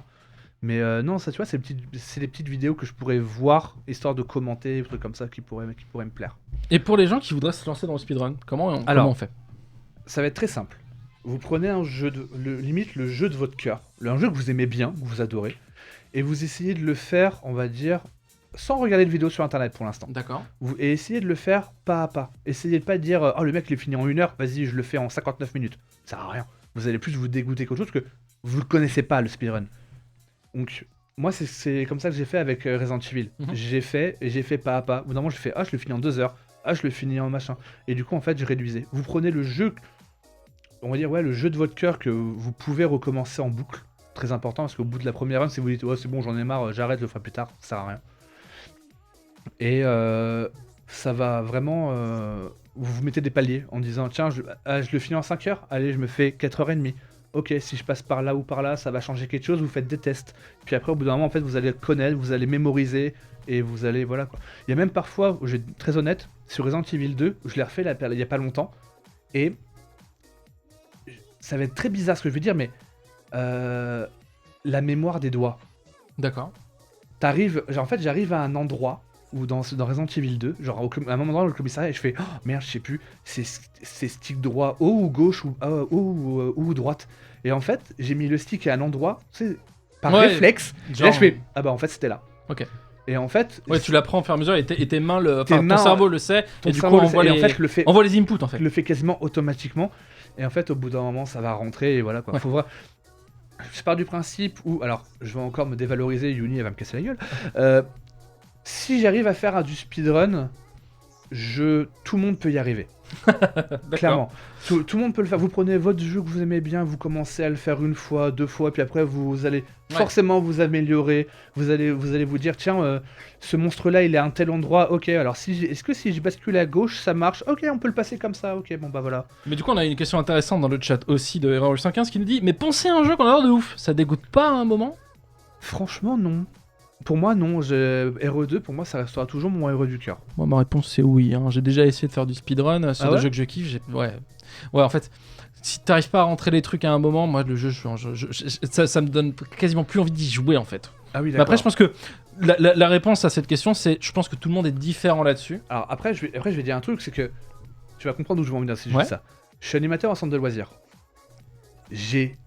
Mais non, ça, tu vois, c'est des petites vidéos que je pourrais voir, histoire de commenter, des trucs comme ça qui pourraient me plaire. Et pour les gens qui voudraient se lancer dans le speedrun, comment on fait? Ça va être très simple. Vous prenez un jeu, limite le jeu de votre cœur, un jeu que vous aimez bien, que vous adorez, et vous essayez de le faire, on va dire, sans regarder de vidéo sur internet pour l'instant. D'accord. Et essayez de le faire pas à pas. Essayez de pas dire oh le mec il est fini en 1 heure, vas-y je le fais en 59 minutes. Ça sert à rien. Vous allez plus vous dégoûter qu'autre chose que vous le connaissez pas le speedrun. Donc moi c'est comme ça que j'ai fait avec Resident Evil. J'ai fait pas à pas. Au bout d'un moment je fais je le finis en 2 heures. Je le finis en machin. Et du coup en fait je réduisais. Vous prenez le jeu, on va dire le jeu de votre cœur que vous pouvez recommencer en boucle. Très important parce qu'au bout de la première run si vous dites c'est bon j'en ai marre, j'arrête, je le ferai plus tard, ça sert à rien. Et ça va vraiment... vous mettez des paliers en disant tiens, je le finis en 5 heures, allez, je me fais 4h30. Ok, si je passe par là ou par là, ça va changer quelque chose, vous faites des tests. Puis après, au bout d'un moment, en fait, vous allez connaître, vous allez mémoriser, et vous allez... Voilà quoi. Il y a même parfois, je vais être très honnête, sur Resident Evil 2, je l'ai refait il y a pas longtemps, et... Ça va être très bizarre ce que je vais dire, mais... la mémoire des doigts. D'accord. J'arrive à un endroit où dans Resident Evil 2, genre à un moment dans le commissariat, et je fais oh, merde, je sais plus, c'est stick droit haut ou gauche ou droite. Et en fait, j'ai mis le stick à un endroit, tu sais, par réflexe. Genre... Et là, je fais ah bah en fait, c'était là. Ok. Et en fait, ouais, tu l'apprends au fur et à mesure et tes mains, ton cerveau le sait. Et du coup, on voit les inputs en fait. Le fait quasiment automatiquement. Et en fait, au bout d'un moment, ça va rentrer et voilà quoi. Ouais. Faut voir. Je pars du principe où, alors, je vais encore me dévaloriser, Yuni, elle va me casser la gueule. Si j'arrive à faire du speedrun, tout le monde peut y arriver. Clairement. Tout le monde peut le faire. Vous prenez votre jeu que vous aimez bien, vous commencez à le faire 1 fois, 2 fois, puis après vous allez forcément vous améliorer. Vous allez vous dire tiens, ce monstre-là il est à un tel endroit. Ok, alors est-ce que si je bascule à gauche ça marche? Ok, on peut le passer comme ça. Ok, bon bah voilà. Mais du coup on a une question intéressante dans le chat aussi de Error 115 qui nous dit mais pensez à un jeu qu'on adore de ouf, ça dégoûte pas à un moment? Franchement non. Pour moi, non. RE2, pour moi, ça restera toujours mon RE du cœur. Moi, ma réponse, c'est oui. Hein. J'ai déjà essayé de faire du speedrun sur des jeux que je kiffe. Ouais, en fait, si t'arrives pas à rentrer les trucs à un moment, moi, le jeu, ça me donne quasiment plus envie d'y jouer, en fait. Ah oui, d'accord. Mais après, je pense que la réponse à cette question, c'est je pense que tout le monde est différent là-dessus. Alors, après, je vais dire un truc, c'est que tu vas comprendre où je veux en venir si je dis ça. Je suis animateur en centre de loisirs. J'ai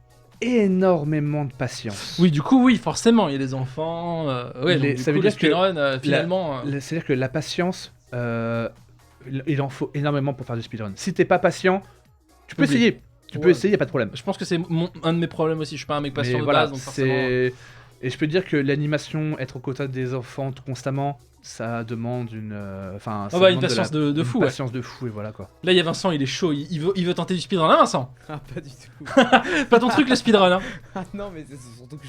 énormément de patience. Oui, du coup, oui, forcément, il y a des enfants. Ouais, donc, Ça du veut coup, dire que le speedrun, finalement. C'est-à-dire que la patience, il en faut énormément pour faire du speedrun. Si t'es pas patient, tu peux Oublie. essayer. Tu peux Ouais. essayer, y a pas de problème. Je pense que c'est un de mes problèmes aussi. Je suis pas un mec patient Mais de voilà, base, donc forcément. c'est. Et je peux dire que l'animation, être au côté des enfants constamment, ça demande une. Enfin, ça Ah bah, une demande patience de une fou, ouais. patience de fou, et voilà quoi. Là, il y a Vincent, il est chaud. Il veut tenter du speedrun. Là, Vincent, Ah, pas du tout. pas ton truc le speedrun. Hein. Ah non, mais c'est surtout que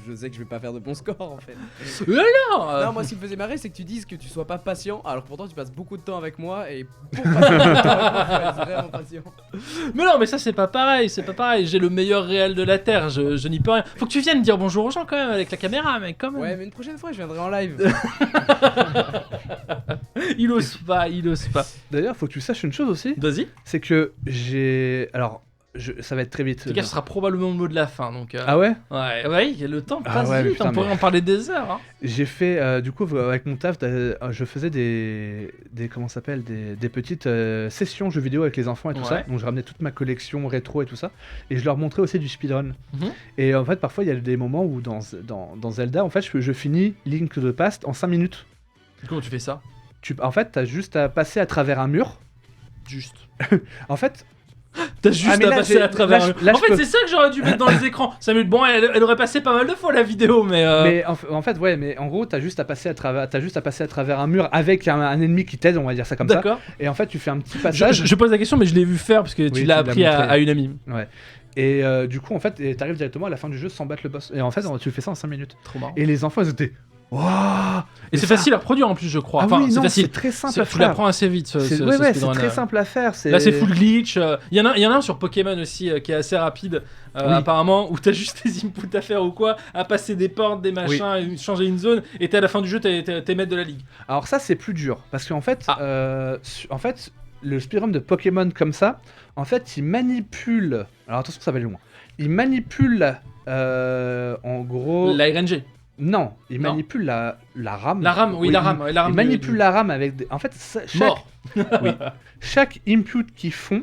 je sais que je vais pas faire de bons scores en fait. Alors, Non, moi ce qui me faisait marrer, c'est que tu dises que tu sois pas patient, alors que pourtant tu passes beaucoup de temps avec moi et pour passer beaucoup de temps avec moi, faut être vraiment patient. Mais non, mais ça c'est pas pareil, c'est pas pareil. J'ai le meilleur réel de la terre, je n'y peux rien. Faut que tu viennes dire bonjour aux gens quand même avec la caméra, mec, quand même. Ouais, mais une prochaine fois je viendrai en live. Il ose pas, il ose pas. D'ailleurs, faut que tu saches une chose aussi, Vas-y. c'est que j'ai. Alors, ça va être très vite. Les gars, ce sera probablement le mot de la fin, donc. Ah ouais. Ouais, le temps Ah passe ouais, mais vite. putain, On pourrait mais- en parler des heures. Hein. J'ai fait, du coup, avec mon taf, je faisais des comment ça s'appelle, des petites sessions jeux vidéo avec les enfants et tout Ouais. ça. Donc je ramenais toute ma collection rétro et tout ça, et je leur montrais aussi du speedrun. Mhm. Et en fait, parfois, il y a des moments où dans Zelda, en fait, je finis Link to the Past en 5 minutes. Comment tu fais ça? En fait, t'as juste à passer à travers un mur. Juste. En fait, T'as juste mais à là, passer à travers. là, je En fait, peux- c'est ça que j'aurais dû mettre dans les écrans. Samuel, bon, elle aurait passé pas mal de fois la vidéo, mais. mais en fait, ouais, mais en gros, t'as juste à passer à travers un mur avec un ennemi qui t'aide, on va dire ça comme ça. D'accord. Et en fait, tu fais un petit Je, passage. je pose la question, mais je l'ai vu faire parce que Oui, tu tu l'as l'as appris à, montré. à une amie. Ouais. Et du coup, en fait, t'arrives directement à la fin du jeu sans battre le boss. Et en fait, tu fais ça en 5 minutes. Trop marrant. Et les enfants, ils étaient. Waouh! Et c'est facile à reproduire en plus, je crois. Ah enfin, oui, c'est non, facile. c'est très simple C'est- à tu faire. l'apprends assez vite. Ce C'est speedrun, très simple à faire. Là, c'est full glitch. Il y en a un sur Pokémon aussi qui est assez rapide, Oui. apparemment, où t'as juste des inputs à faire ou quoi, à passer des portes, des machins, et changer une zone, et t'es à la fin du jeu, t'es maître de la ligue. Alors ça, c'est plus dur parce qu'en fait, Ah. en fait, le speedrun de Pokémon comme ça, en fait, il manipule. Alors attention, ça va aller loin. Il manipule, en gros. La RNG. Non, il Non. manipule la RAM. La RAM, oui, la RAM. La RAM Il du- manipule du- la RAM avec. En fait, Mort. chaque input qu'ils font.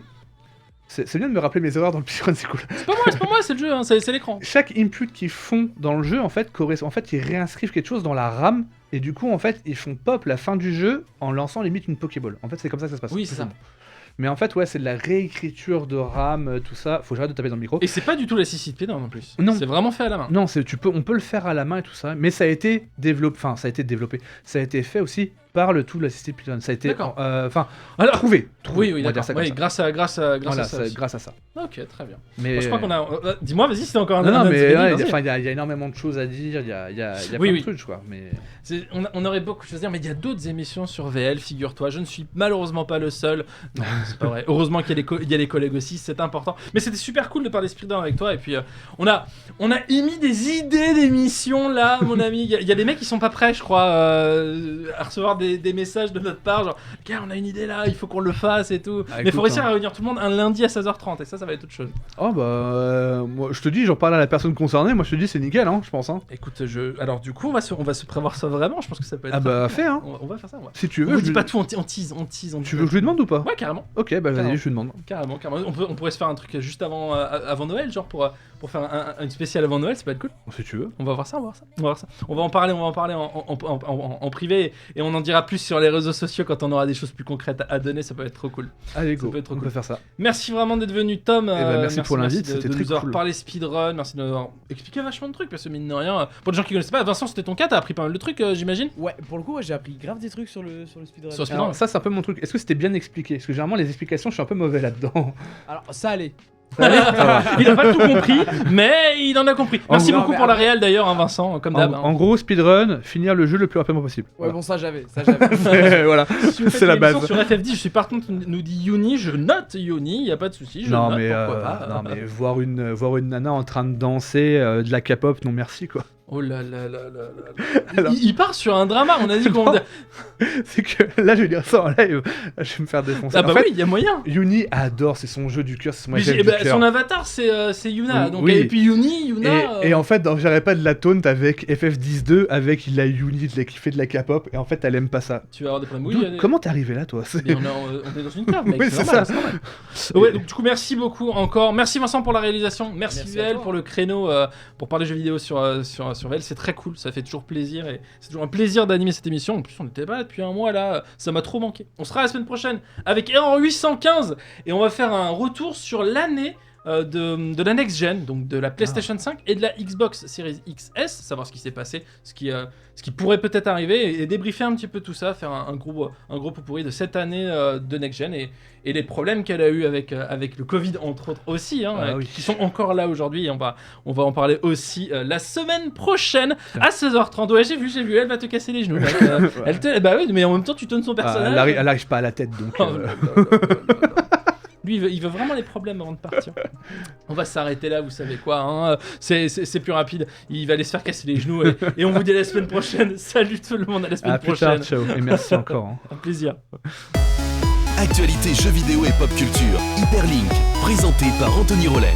C'est bien de me rappeler mes erreurs dans le speedrun, c'est cool. C'est pas moi, c'est le jeu, hein, c'est l'écran. Chaque input qu'ils font dans le jeu, en fait, correspond. En fait, ils réinscrivent quelque chose dans la RAM. Et du coup, en fait, ils font pop la fin du jeu en lançant limite une Pokéball. En fait, c'est comme ça que ça se passe. Oui, c'est ça. Mais en fait, ouais, c'est de la réécriture de RAM, tout ça. Faut que j'arrête de taper dans le micro. Et c'est pas du tout la CCP non plus. Non. C'est vraiment fait à la main. Non, on peut le faire à la main et tout ça, mais ça a été développé, ça a été fait aussi par le tout l'assisté speedrun. Ça a été, D'accord. Alors, trouvé. Oui, on va dire d'accord. ça comme Oui, ça. grâce Voilà, à ça. aussi. grâce à ça. Ok, très bien. Mais Je crois qu'on a. Dis-moi, vas-y, c'était encore un. non, un mais Zelda, ouais, vas-y. il y a énormément de choses à dire. Il y a Oui, plein oui. de trucs, quoi. Mais On aurait beaucoup de choses à dire, mais il y a d'autres émissions sur VL, figure-toi. Je ne suis malheureusement pas le seul. Non, c'est pas vrai. Heureusement qu'il y a les collègues aussi, c'est important. Mais c'était super cool de parler speedrun avec toi. Et puis, on a émis des idées d'émissions là, mon ami. Il y a des mecs qui sont pas prêts, je crois, à recevoir des messages de notre part. Genre, gars, on a une idée là, il faut qu'on le fasse et tout. Ah, mais il faut écoute, réussir hein. à réunir tout le monde un lundi à 16h30. Et ça va être autre chose. oh bah, moi, je te dis, j'en parle à la personne concernée. Moi, je te dis, c'est nickel, hein, je pense. Hein. Écoute, alors du coup, on va se prévoir ça vraiment. Je pense que ça peut être. Ah bah, fais, hein. On va faire ça. Si tu On veux, vous je dit lui- pas tout, on tease. tu veux que je lui demande ou pas? Ouais, carrément. Ok, bah Carrément. vas-y, je lui demande. Carrément. On pourrait se faire un truc juste avant Noël, genre pour faire une spéciale avant Noël, ça peut être cool. Si tu veux. On va voir ça. On va en parler en privé et on en dira plus sur les réseaux sociaux quand on aura des choses plus concrètes à donner, ça peut être trop cool. Allez, Ça go. peut être on cool. peut faire ça. Merci vraiment d'être venu, Tom. Merci pour l'invite, de c'était très nous avoir cool. parlé speedrun, merci de nous avoir expliqué vachement de trucs, parce que mine de rien, pour les gens qui connaissent pas, Vincent, c'était ton cas, t'as appris pas mal de trucs, j'imagine. Ouais, pour le coup, ouais, j'ai appris grave des trucs sur le speedrun. Sur le speedrun. Alors, ça, c'est un peu mon truc. Est-ce que c'était bien expliqué? Parce que généralement, les explications, je suis un peu mauvais là-dedans. Alors, ça allait. Il a pas tout compris, mais il en a compris. Merci Non, beaucoup mais pour la après- réelle d'ailleurs, hein, Vincent, comme d'hab. En gros, speedrun, finir le jeu le plus rapidement possible. Ouais, Voilà. bon, ça j'avais. Voilà, Si vous faites c'est la une émission base. Sur FF10, je suis partant, nous dit Yuni, je note Yuni, y a pas de souci, je Non note, mais, pourquoi pas. non mais voir une nana en train de danser de la K-pop, non merci quoi. Oh là là là là là. Alors- Il part sur un drama, on a dit qu'on... Non. C'est que là, je vais dire ça en live, je vais me faire défoncer. Ah bah en fait, oui, il y a moyen. Yuni adore, c'est son jeu du cœur, c'est son Mais FF du cœur. son avatar c'est Yuna, donc, Oui. et puis Yuna... Et en fait, j'arrête pas de la taunt avec FF10-2, avec la Yuni qui fait de la K-pop, et en fait, elle aime pas ça. Tu vas avoir des problèmes. D'où- Oui, il y a des- Comment t'es arrivé là, toi? Mais on est dans une cave, mec. Oui, c'est c'est normal, ça. c'est normal. Ouais, donc du coup, merci beaucoup encore. Merci Vincent pour la réalisation. Merci Merci à VL toi. pour le créneau pour parler jeux vidéo sur VL. C'est très cool, ça fait toujours plaisir et c'est toujours un plaisir d'animer cette émission. En plus, on n'était pas là depuis un mois là, ça m'a trop manqué. On sera la semaine prochaine avec Error 815 et on va faire un retour sur l'année de la next gen, donc de la PlayStation 5 et de la Xbox Series XS, savoir ce qui s'est passé, ce qui pourrait peut-être arriver et débriefer un petit peu tout ça, faire un gros pot-pourri de cette année de next gen et les problèmes qu'elle a eu avec le Covid entre autres aussi, hein, Ah oui. qui sont encore là aujourd'hui et on va en parler aussi la semaine prochaine à 16h30. Ouais, j'ai vu, elle va te casser les genoux. Mec. Bah oui, mais en même temps tu donnes son personnage. Elle arrive pas à la tête, donc... Oh, là, là, là, là, là. Lui, il veut vraiment les problèmes avant de partir. On va s'arrêter là, vous savez quoi, hein. C'est plus rapide. Il va aller se faire casser les genoux et on vous dit à la semaine prochaine. Salut tout le monde, à la semaine À plus prochaine. tard, ciao, et merci encore. hein. Un plaisir. Actualité jeux vidéo et pop culture, Hyperlink, présenté par Anthony Rollet.